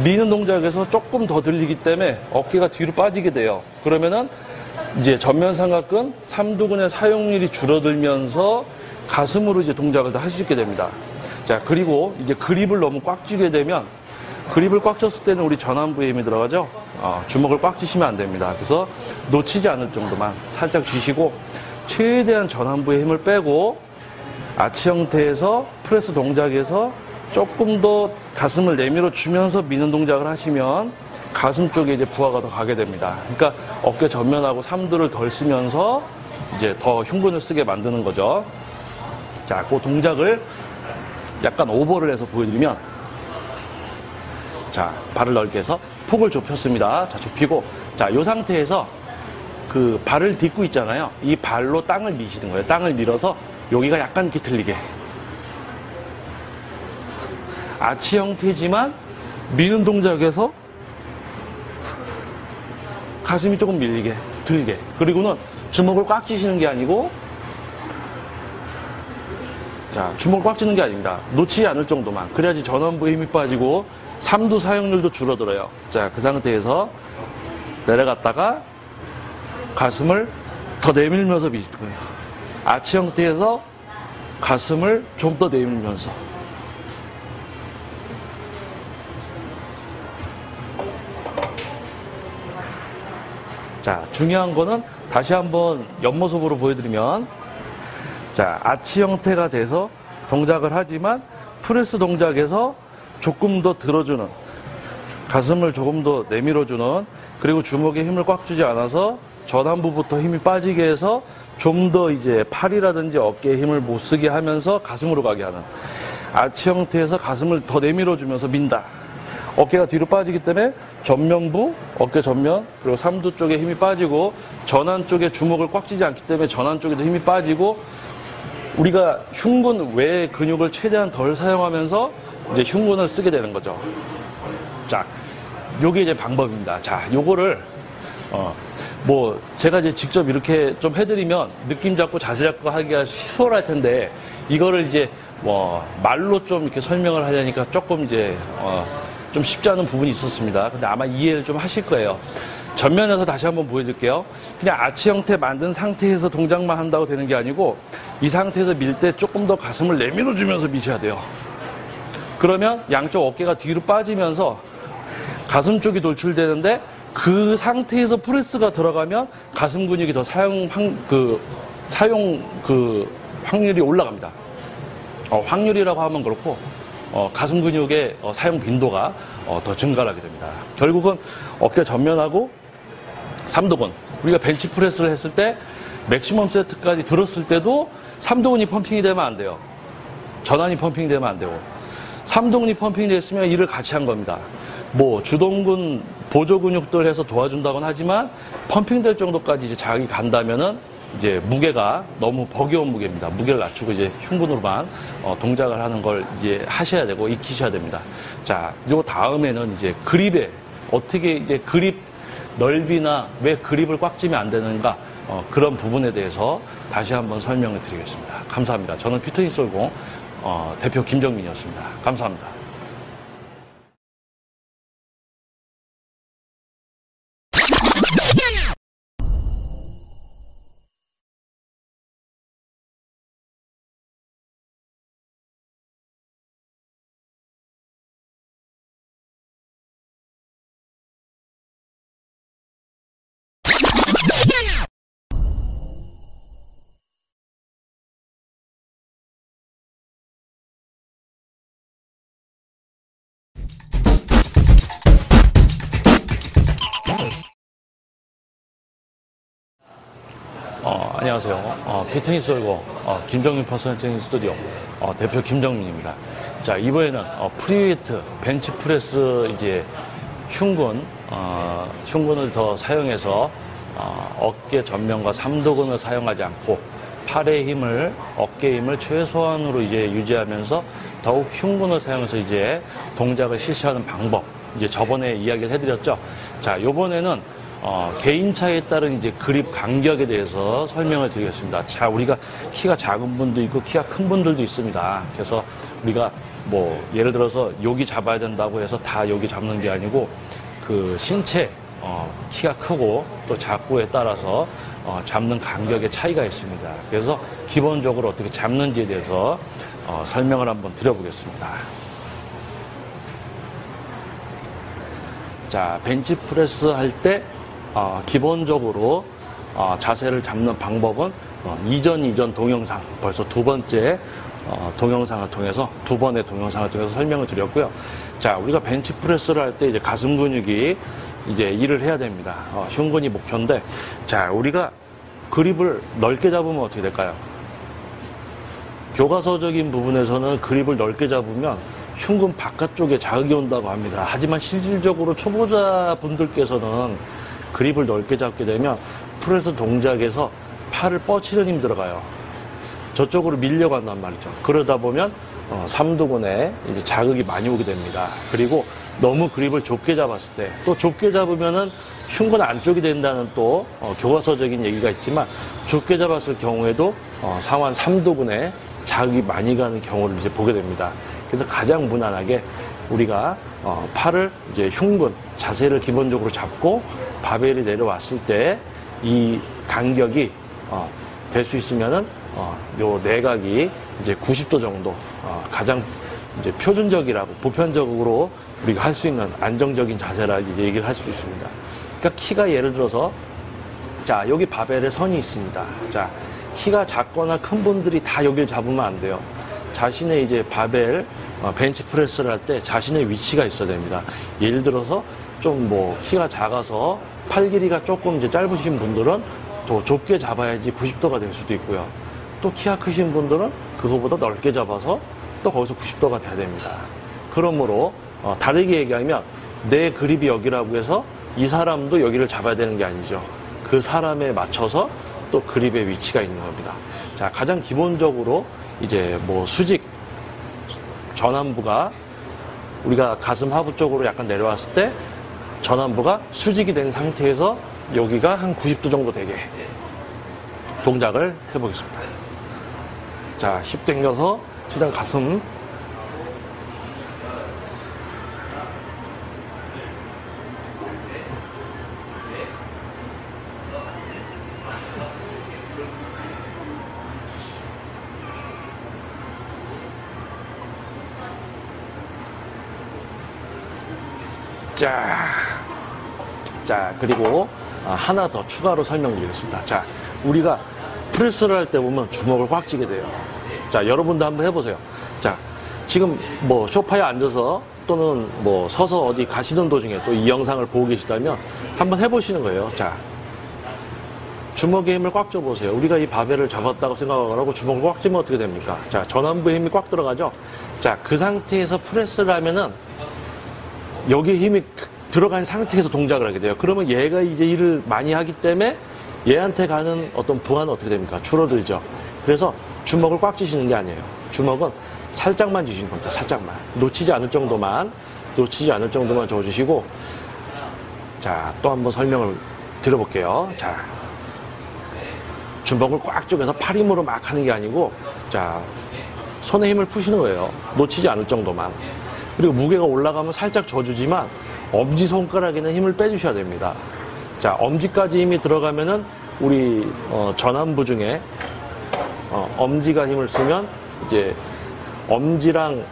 Speaker 2: 미는 동작에서 조금 더 들리기 때문에 어깨가 뒤로 빠지게 돼요. 그러면은 이제 전면 삼각근, 삼두근의 사용률이 줄어들면서 가슴으로 이제 동작을 다 할 수 있게 됩니다. 자, 그리고 이제 그립을 너무 꽉 쥐게 되면 그립을 꽉 쥐었을 때는 우리 전완부에 힘이 들어가죠. 주먹을 꽉 쥐시면 안 됩니다. 그래서 놓치지 않을 정도만 살짝 쥐시고 최대한 전완부의 힘을 빼고 아치 형태에서 프레스 동작에서 조금 더 가슴을 내밀어 주면서 미는 동작을 하시면 가슴 쪽에 이제 부하가 더 가게 됩니다. 그러니까 어깨 전면하고 삼두를 덜 쓰면서 이제 더 흉근을 쓰게 만드는 거죠. 자, 그 동작을 약간 오버를 해서 보여드리면, 자, 발을 넓게 해서 폭을 좁혔습니다. 자, 좁히고, 자, 이 상태에서 그 발을 딛고 있잖아요. 이 발로 땅을 미시는 거예요. 땅을 밀어서 여기가 약간 이렇게 들리게. 아치 형태지만 미는 동작에서 가슴이 조금 밀리게, 들게. 그리고는 주먹을 꽉 쥐시는 게 아니고, 자, 주먹을 꽉 쥐는 게 아닙니다. 놓치지 않을 정도만. 그래야지 전완부에 힘이 빠지고 삼두 사용률도 줄어들어요. 자, 그 상태에서 내려갔다가 가슴을 더 내밀면서 미실 거예요. 아치 형태에서 가슴을 좀 더 내밀면서. 자, 중요한 거는 다시 한번 옆모습으로 보여드리면, 자, 아치 형태가 돼서 동작을 하지만 프레스 동작에서 조금 더 들어주는, 가슴을 조금 더 내밀어주는, 그리고 주먹에 힘을 꽉 주지 않아서 전완부부터 힘이 빠지게 해서 좀 더 이제 팔이라든지 어깨에 힘을 못 쓰게 하면서 가슴으로 가게 하는, 아치 형태에서 가슴을 더 내밀어주면서 민다. 어깨가 뒤로 빠지기 때문에 전면부, 어깨 전면, 그리고 삼두 쪽에 힘이 빠지고 전완 쪽에 주먹을 꽉 쥐지 않기 때문에 전완 쪽에도 힘이 빠지고, 우리가 흉근 외의 근육을 최대한 덜 사용하면서 이제 흉근을 쓰게 되는 거죠. 자, 요게 이제 방법입니다. 자, 요거를 뭐 제가 이제 직접 이렇게 좀 해드리면 느낌 잡고 자세 잡고 하기가 수월할 텐데, 이거를 이제 뭐 말로 좀 이렇게 설명을 하려니까 조금 이제 좀 쉽지 않은 부분이 있었습니다. 근데 아마 이해를 좀 하실 거예요. 전면에서 다시 한번 보여드릴게요. 그냥 아치 형태 만든 상태에서 동작만 한다고 되는 게 아니고, 이 상태에서 밀 때 조금 더 가슴을 내밀어주면서 미셔야 돼요. 그러면 양쪽 어깨가 뒤로 빠지면서 가슴 쪽이 돌출되는데, 그 상태에서 프레스가 들어가면 가슴 근육이 더 사용 확률이 올라갑니다. 확률이라고 하면 그렇고, 가슴 근육의 사용 빈도가 더 증가하게 됩니다. 결국은 어깨 전면하고 삼두근, 우리가 벤치프레스를 했을 때 맥시멈 세트까지 들었을 때도 삼두근이 펌핑이 되면 안 돼요. 전완이 펌핑이 되면 안 되고, 삼두근이 펌핑이 됐으면 일을 같이 한 겁니다. 뭐 주동근, 보조 근육들 해서 도와준다고는 하지만 펌핑될 정도까지 이제 자극이 간다면은 이제 무게가 너무 버거운 무게입니다. 무게를 낮추고 이제 흉근으로만 동작을 하는 걸 이제 하셔야 되고 익히셔야 됩니다. 자, 요 다음에는 이제 그립에 어떻게 이제 그립 넓이나 왜 그립을 꽉 쥐면 안 되는가, 그런 부분에 대해서 다시 한번 설명을 드리겠습니다. 감사합니다. 저는 피트니스 올공 대표 김정민이었습니다. 감사합니다. 안녕하세요. 피트니스 올공 김정민 퍼스널 트레이닝 스튜디오 대표 김정민입니다. 자, 이번에는 프리웨이트 벤치프레스 이제 흉근을 더 사용해서 어깨 전면과 삼두근을 사용하지 않고 팔의 힘을, 어깨 힘을 최소한으로 이제 유지하면서 더욱 흉근을 사용해서 이제 동작을 실시하는 방법, 이제 저번에 이야기를 해드렸죠. 자, 요번에는 개인차에 따른 이제 그립 간격에 대해서 설명을 드리겠습니다. 자, 우리가 키가 작은 분도 있고 키가 큰 분들도 있습니다. 그래서 우리가 뭐 예를 들어서 여기 잡아야 된다고 해서 다 여기 잡는 게 아니고, 그 신체 키가 크고 또 작고에 따라서 잡는 간격의 차이가 있습니다. 그래서 기본적으로 어떻게 잡는지에 대해서 설명을 한번 드려보겠습니다. 자, 벤치프레스 할 때 기본적으로 자세를 잡는 방법은 이전 동영상 벌써 두 번째 동영상을 통해서 두 번의 동영상을 통해서 설명을 드렸고요. 자, 우리가 벤치프레스를 할 때 이제 가슴 근육이 이제 일을 해야 됩니다. 흉근이 목표인데, 자, 우리가 그립을 넓게 잡으면 어떻게 될까요? 교과서적인 부분에서는 그립을 넓게 잡으면 흉근 바깥쪽에 자극이 온다고 합니다. 하지만 실질적으로 초보자분들께서는 그립을 넓게 잡게 되면 프레스 동작에서 팔을 뻗치는 힘이 들어가요. 저쪽으로 밀려간단 말이죠. 그러다 보면 삼두근에 이제 자극이 많이 오게 됩니다. 그리고 너무 그립을 좁게 잡았을 때, 또 좁게 잡으면은 흉근 안쪽이 된다는 또 교과서적인 얘기가 있지만, 좁게 잡았을 경우에도 상완 삼두근에 자극이 많이 가는 경우를 이제 보게 됩니다. 그래서 가장 무난하게 우리가 팔을 이제 흉근 자세를 기본적으로 잡고 바벨이 내려왔을 때 이 간격이 될 수 있으면은 요 내각이 이제 90도 정도 가장 이제 표준적이라고 보편적으로 우리가 할 수 있는 안정적인 자세라 이제 얘기를 할 수 있습니다. 그러니까 키가 예를 들어서 자, 여기 바벨에 선이 있습니다. 자, 키가 작거나 큰 분들이 다 여기를 잡으면 안 돼요. 자신의 이제 바벨 벤치 프레스를 할 때 자신의 위치가 있어야 됩니다. 예를 들어서 좀 뭐 키가 작아서 팔 길이가 조금 이제 짧으신 분들은 더 좁게 잡아야지 90도가 될 수도 있고요. 또 키가 크신 분들은 그거보다 넓게 잡아서 또 거기서 90도가 돼야 됩니다. 그러므로 다르게 얘기하면 내 그립이 여기라고 해서 이 사람도 여기를 잡아야 되는 게 아니죠. 그 사람에 맞춰서 또 그립의 위치가 있는 겁니다. 자, 가장 기본적으로 이제 뭐 수직 전완부가 우리가 가슴 하부 쪽으로 약간 내려왔을 때 전완부가 수직이 된 상태에서 여기가 한 90도 정도 되게 동작을 해보겠습니다. 자, 힙 당겨서 최대한 가슴 자, 그리고 하나 더 추가로 설명드리겠습니다. 자, 우리가 프레스를 할 때 보면 주먹을 꽉 쥐게 돼요. 자, 여러분도 한번 해보세요. 자, 지금 뭐 소파에 앉아서 또는 뭐 서서 어디 가시는 도중에 또 이 영상을 보고 계시다면 한번 해보시는 거예요. 자, 주먹에 힘을 꽉 줘보세요. 우리가 이 바벨을 잡았다고 생각하고 주먹을 꽉 쥐면 어떻게 됩니까? 자, 전완부에 힘이 꽉 들어가죠? 자, 그 상태에서 프레스를 하면은 여기에 힘이 들어간 상태에서 동작을 하게 돼요. 그러면 얘가 이제 일을 많이 하기 때문에 얘한테 가는 어떤 부하는 어떻게 됩니까? 줄어들죠. 그래서 주먹을 꽉 쥐시는 게 아니에요. 주먹은 살짝만 쥐시는 겁니다. 살짝만. 놓치지 않을 정도만 줘주시고, 자, 또 한번 설명을 드려볼게요. 자, 주먹을 꽉 쥐면서 팔 힘으로 막 하는 게 아니고, 자, 손에 힘을 푸시는 거예요. 놓치지 않을 정도만. 그리고 무게가 올라가면 살짝 져주지만 엄지손가락에는 힘을 빼주셔야 됩니다. 자, 엄지까지 힘이 들어가면은 우리 전완부 중에 엄지가 힘을 쓰면 이제 엄지랑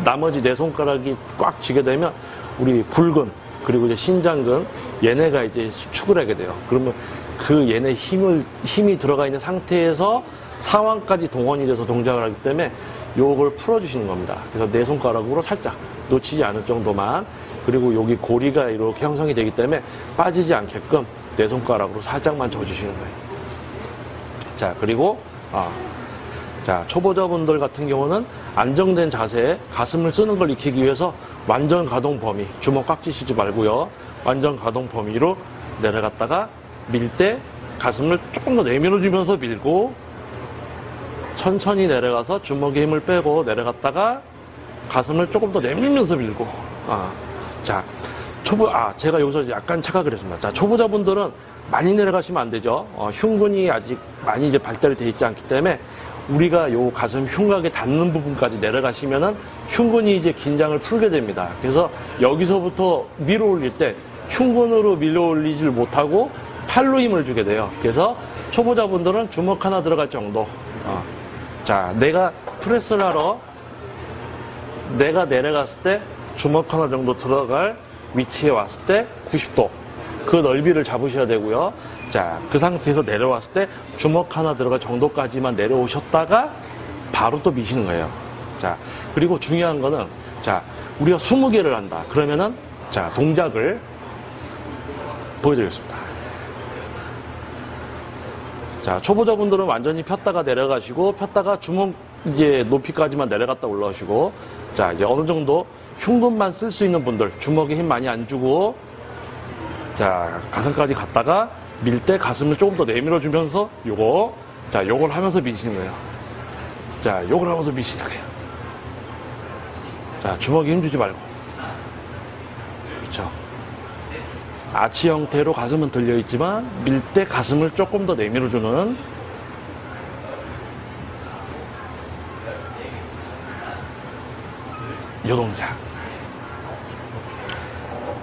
Speaker 2: 나머지 네 손가락이 꽉 쥐게 되면 우리 굴근 그리고 이제 신장근 얘네가 이제 수축을 하게 돼요. 그러면 그 얘네 힘이 들어가 있는 상태에서 상완까지 동원이 돼서 동작을 하기 때문에 요걸 풀어주시는 겁니다. 그래서 네 손가락으로 살짝 놓치지 않을 정도만, 그리고 여기 고리가 이렇게 형성이 되기 때문에 빠지지 않게끔 네 손가락으로 살짝만 져주시는 거예요. 자, 그리고 자, 초보자분들 같은 경우는 안정된 자세에 가슴을 쓰는 걸 익히기 위해서 완전 가동 범위, 주먹 꽉 쥐시지 말고요. 완전 가동 범위로 내려갔다가 밀 때 가슴을 조금 더 내밀어주면서 밀고, 천천히 내려가서 주먹에 힘을 빼고 내려갔다가 가슴을 조금 더 내밀면서 밀고. 자, 제가 여기서 약간 착각을 했습니다. 자, 초보자분들은 많이 내려가시면 안 되죠. 흉근이 아직 많이 이제 발달이 되어 있지 않기 때문에 우리가 요 가슴 흉곽에 닿는 부분까지 내려가시면은 흉근이 이제 긴장을 풀게 됩니다. 그래서 여기서부터 밀어 올릴 때 흉근으로 밀어 올리질 못하고 팔로 힘을 주게 돼요. 그래서 초보자분들은 주먹 하나 들어갈 정도. 자, 내가 프레스를 하러 내가 내려갔을 때 주먹 하나 정도 들어갈 위치에 왔을 때 90도 그 넓이를 잡으셔야 되고요. 자, 그 상태에서 내려왔을 때 주먹 하나 들어갈 정도까지만 내려오셨다가 바로 또 미시는 거예요. 자, 그리고 중요한 거는, 자, 우리가 20개를 한다. 그러면은, 자, 동작을 보여드리겠습니다. 자, 초보자분들은 완전히 폈다가 내려가시고, 폈다가 주먹 이제 높이까지만 내려갔다 올라오시고, 자, 이제 어느 정도 흉근만 쓸 수 있는 분들, 주먹에 힘 많이 안 주고, 자, 가슴까지 갔다가 밀 때 가슴을 조금 더 내밀어 주면서 요거, 자, 요걸 하면서 미시는 거예요. 자, 요걸 하면서 미시는 거예요. 자, 주먹에 힘 주지 말고. 그렇죠. 아치 형태로 가슴은 들려 있지만 밀 때 가슴을 조금 더 내밀어 주는 요 동작.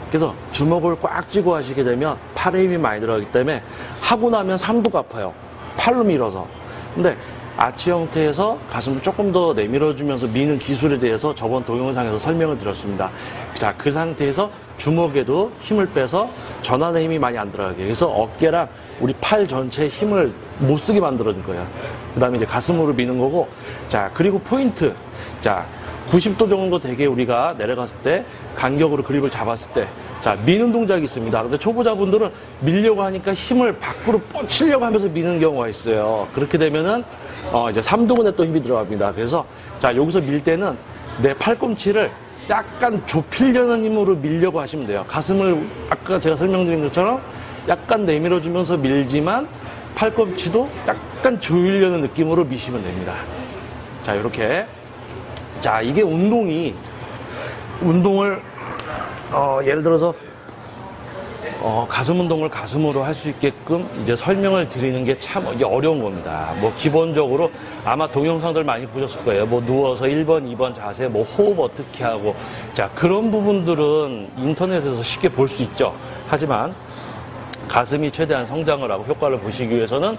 Speaker 2: 그래서 주먹을 꽉 쥐고 하시게 되면 팔에 힘이 많이 들어가기 때문에 하고 나면 삼두가 아파요. 팔로 밀어서. 근데 아치 형태에서 가슴을 조금 더 내밀어주면서 미는 기술에 대해서 저번 동영상에서 설명을 드렸습니다. 자, 그 상태에서 주먹에도 힘을 빼서 전완의 힘이 많이 안 들어가게. 그래서 어깨랑 우리 팔 전체에 힘을 못 쓰게 만들어준 거예요. 그 다음에 이제 가슴으로 미는 거고. 자, 그리고 포인트. 자, 90도 정도 되게 우리가 내려갔을 때 간격으로 그립을 잡았을 때 자, 미는 동작이 있습니다. 근데 초보자분들은 밀려고 하니까 힘을 밖으로 뻗치려고 하면서 미는 경우가 있어요. 그렇게 되면은 이제 삼두근에 또 힘이 들어갑니다. 그래서 자, 여기서 밀 때는 내 팔꿈치를 약간 좁히려는 힘으로 밀려고 하시면 돼요. 가슴을 아까 제가 설명드린 것처럼 약간 내밀어주면서 밀지만 팔꿈치도 약간 조이려는 느낌으로 미시면 됩니다. 자, 이렇게. 자, 이게 운동을 예를 들어서 가슴 운동을 가슴으로 할 수 있게끔 이제 설명을 드리는 게 참 어려운 겁니다. 뭐 기본적으로 아마 동영상들 많이 보셨을 거예요. 뭐 누워서 1번, 2번 자세, 뭐 호흡 어떻게 하고, 자, 그런 부분들은 인터넷에서 쉽게 볼 수 있죠. 하지만 가슴이 최대한 성장을 하고 효과를 보시기 위해서는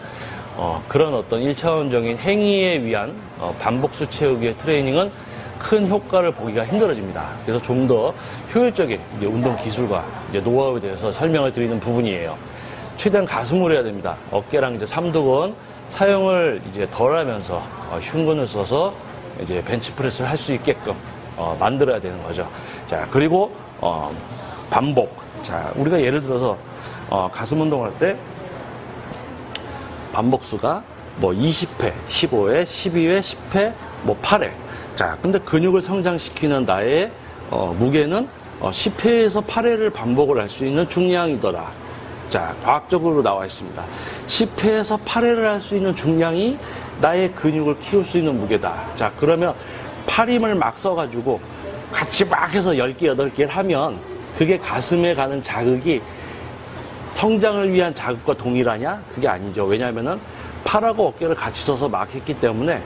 Speaker 2: 그런 어떤 1차원적인 행위에 위한 반복수 채우기의 트레이닝은 큰 효과를 보기가 힘들어집니다. 그래서 좀 더 효율적인 이제 운동 기술과 이제 노하우에 대해서 설명을 드리는 부분이에요. 최대한 가슴으로 해야 됩니다. 어깨랑 이제 삼두근 사용을 이제 덜 하면서 흉근을 써서 이제 벤치프레스를 할 수 있게끔 만들어야 되는 거죠. 자, 그리고 반복. 자, 우리가 예를 들어서 가슴 운동할 때 반복수가 뭐 20회, 15회, 12회, 10회, 뭐 8회. 자, 근데 근육을 성장시키는 나의 무게는 10회에서 8회를 반복을 할 수 있는 중량이더라. 자, 과학적으로 나와 있습니다. 10회에서 8회를 할 수 있는 중량이 나의 근육을 키울 수 있는 무게다. 자, 그러면 팔힘을 막 써가지고 같이 막 해서 10개, 8개를 하면 그게 가슴에 가는 자극이 성장을 위한 자극과 동일하냐? 그게 아니죠. 왜냐하면은 팔하고 어깨를 같이 써서 막 했기 때문에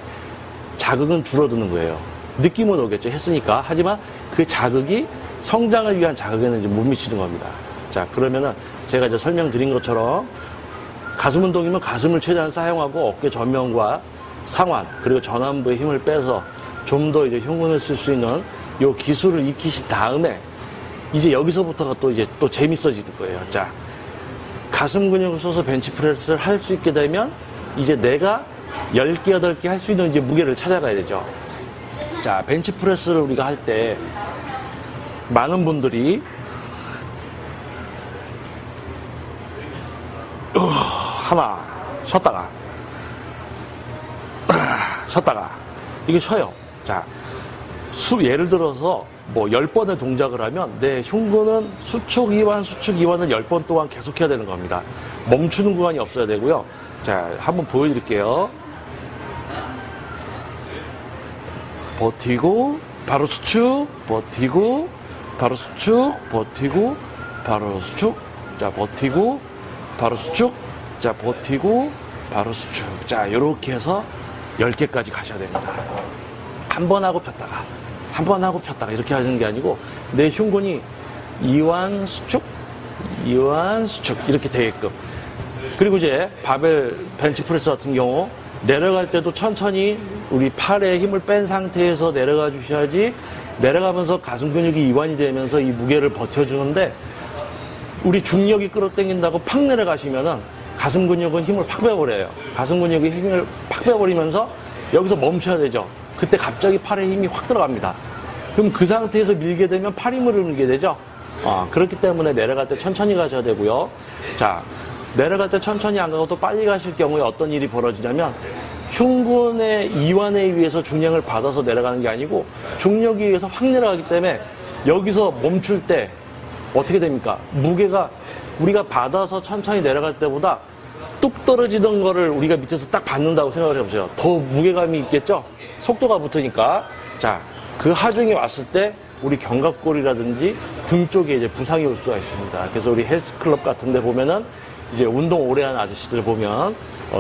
Speaker 2: 자극은 줄어드는 거예요. 느낌은 오겠죠. 했으니까. 하지만 그 자극이 성장을 위한 자극에는 이제 못 미치는 겁니다. 자, 그러면은 제가 이제 설명드린 것처럼 가슴 운동이면 가슴을 최대한 사용하고 어깨 전면과 상완 그리고 전완부의 힘을 빼서 좀 더 이제 흉근을 쓸 수 있는 요 기술을 익히신 다음에 이제 여기서부터가 또 이제 또 재밌어지는 거예요. 자, 가슴 근육을 써서 벤치프레스를 할 수 있게 되면 이제 내가 10개, 8개 할 수 있는 이제 무게를 찾아가야 되죠. 자, 벤치프레스를 우리가 할 때 많은 분들이 하나 쉬었다가 이게 쉬어요. 자, 예를 들어서 뭐 10번의 동작을 하면 내 흉근은 수축 이완을 10번 동안 계속해야 되는 겁니다. 멈추는 구간이 없어야 되고요. 자, 한번 보여드릴게요. 버티고 바로 수축, 버티고 바로 수축, 버티고 바로 수축, 자, 버티고 바로 수축, 자, 버티고 바로 수축. 자, 이렇게 해서 10개까지 가셔야 됩니다. 한 번 하고 폈다가 한 번 하고 폈다가 이렇게 하는 게 아니고 내 흉근이 이완 수축, 이완 수축 이렇게 되게끔. 그리고 이제 바벨 벤치프레스 같은 경우 내려갈 때도 천천히 우리 팔에 힘을 뺀 상태에서 내려가 주셔야지 내려가면서 가슴 근육이 이완이 되면서 이 무게를 버텨주는데 우리 중력이 끌어당긴다고 팍 내려가시면은 가슴 근육은 힘을 팍 빼버려요. 가슴 근육이 힘을 팍 빼버리면서 여기서 멈춰야 되죠. 그때 갑자기 팔에 힘이 확 들어갑니다. 그럼 그 상태에서 밀게 되면 팔 힘으로 밀게 되죠. 그렇기 때문에 내려갈 때 천천히 가셔야 되고요. 자, 내려갈 때 천천히 안 가고 또 빨리 가실 경우에 어떤 일이 벌어지냐면 흉근의 이완에 의해서 중량을 받아서 내려가는 게 아니고 중력에 의해서 확 내려가기 때문에 여기서 멈출 때 어떻게 됩니까? 무게가 우리가 받아서 천천히 내려갈 때보다 뚝 떨어지던 거를 우리가 밑에서 딱 받는다고 생각을 해보세요. 더 무게감이 있겠죠? 속도가 붙으니까. 자, 그 하중이 왔을 때 우리 견갑골이라든지 등 쪽에 이제 부상이 올 수가 있습니다. 그래서 우리 헬스클럽 같은 데 보면은 이제 운동 오래 한 아저씨들 보면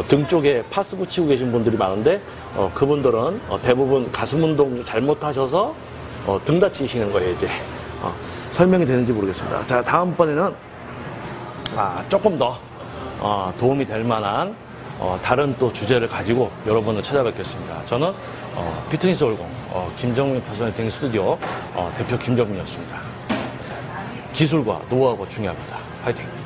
Speaker 2: 등 쪽에 파스 붙이고 계신 분들이 많은데 그분들은 대부분 가슴 운동 잘못하셔서 등 다치시는 거예요. 이제 설명이 되는지 모르겠습니다. 자, 다음번에는 조금 더 도움이 될 만한 다른 또 주제를 가지고 여러분을 찾아뵙겠습니다. 저는 피트니스 올공 김정민 퍼스널 트레이닝 스튜디오 대표 김정민이었습니다. 기술과 노하우가 중요합니다. 화이팅!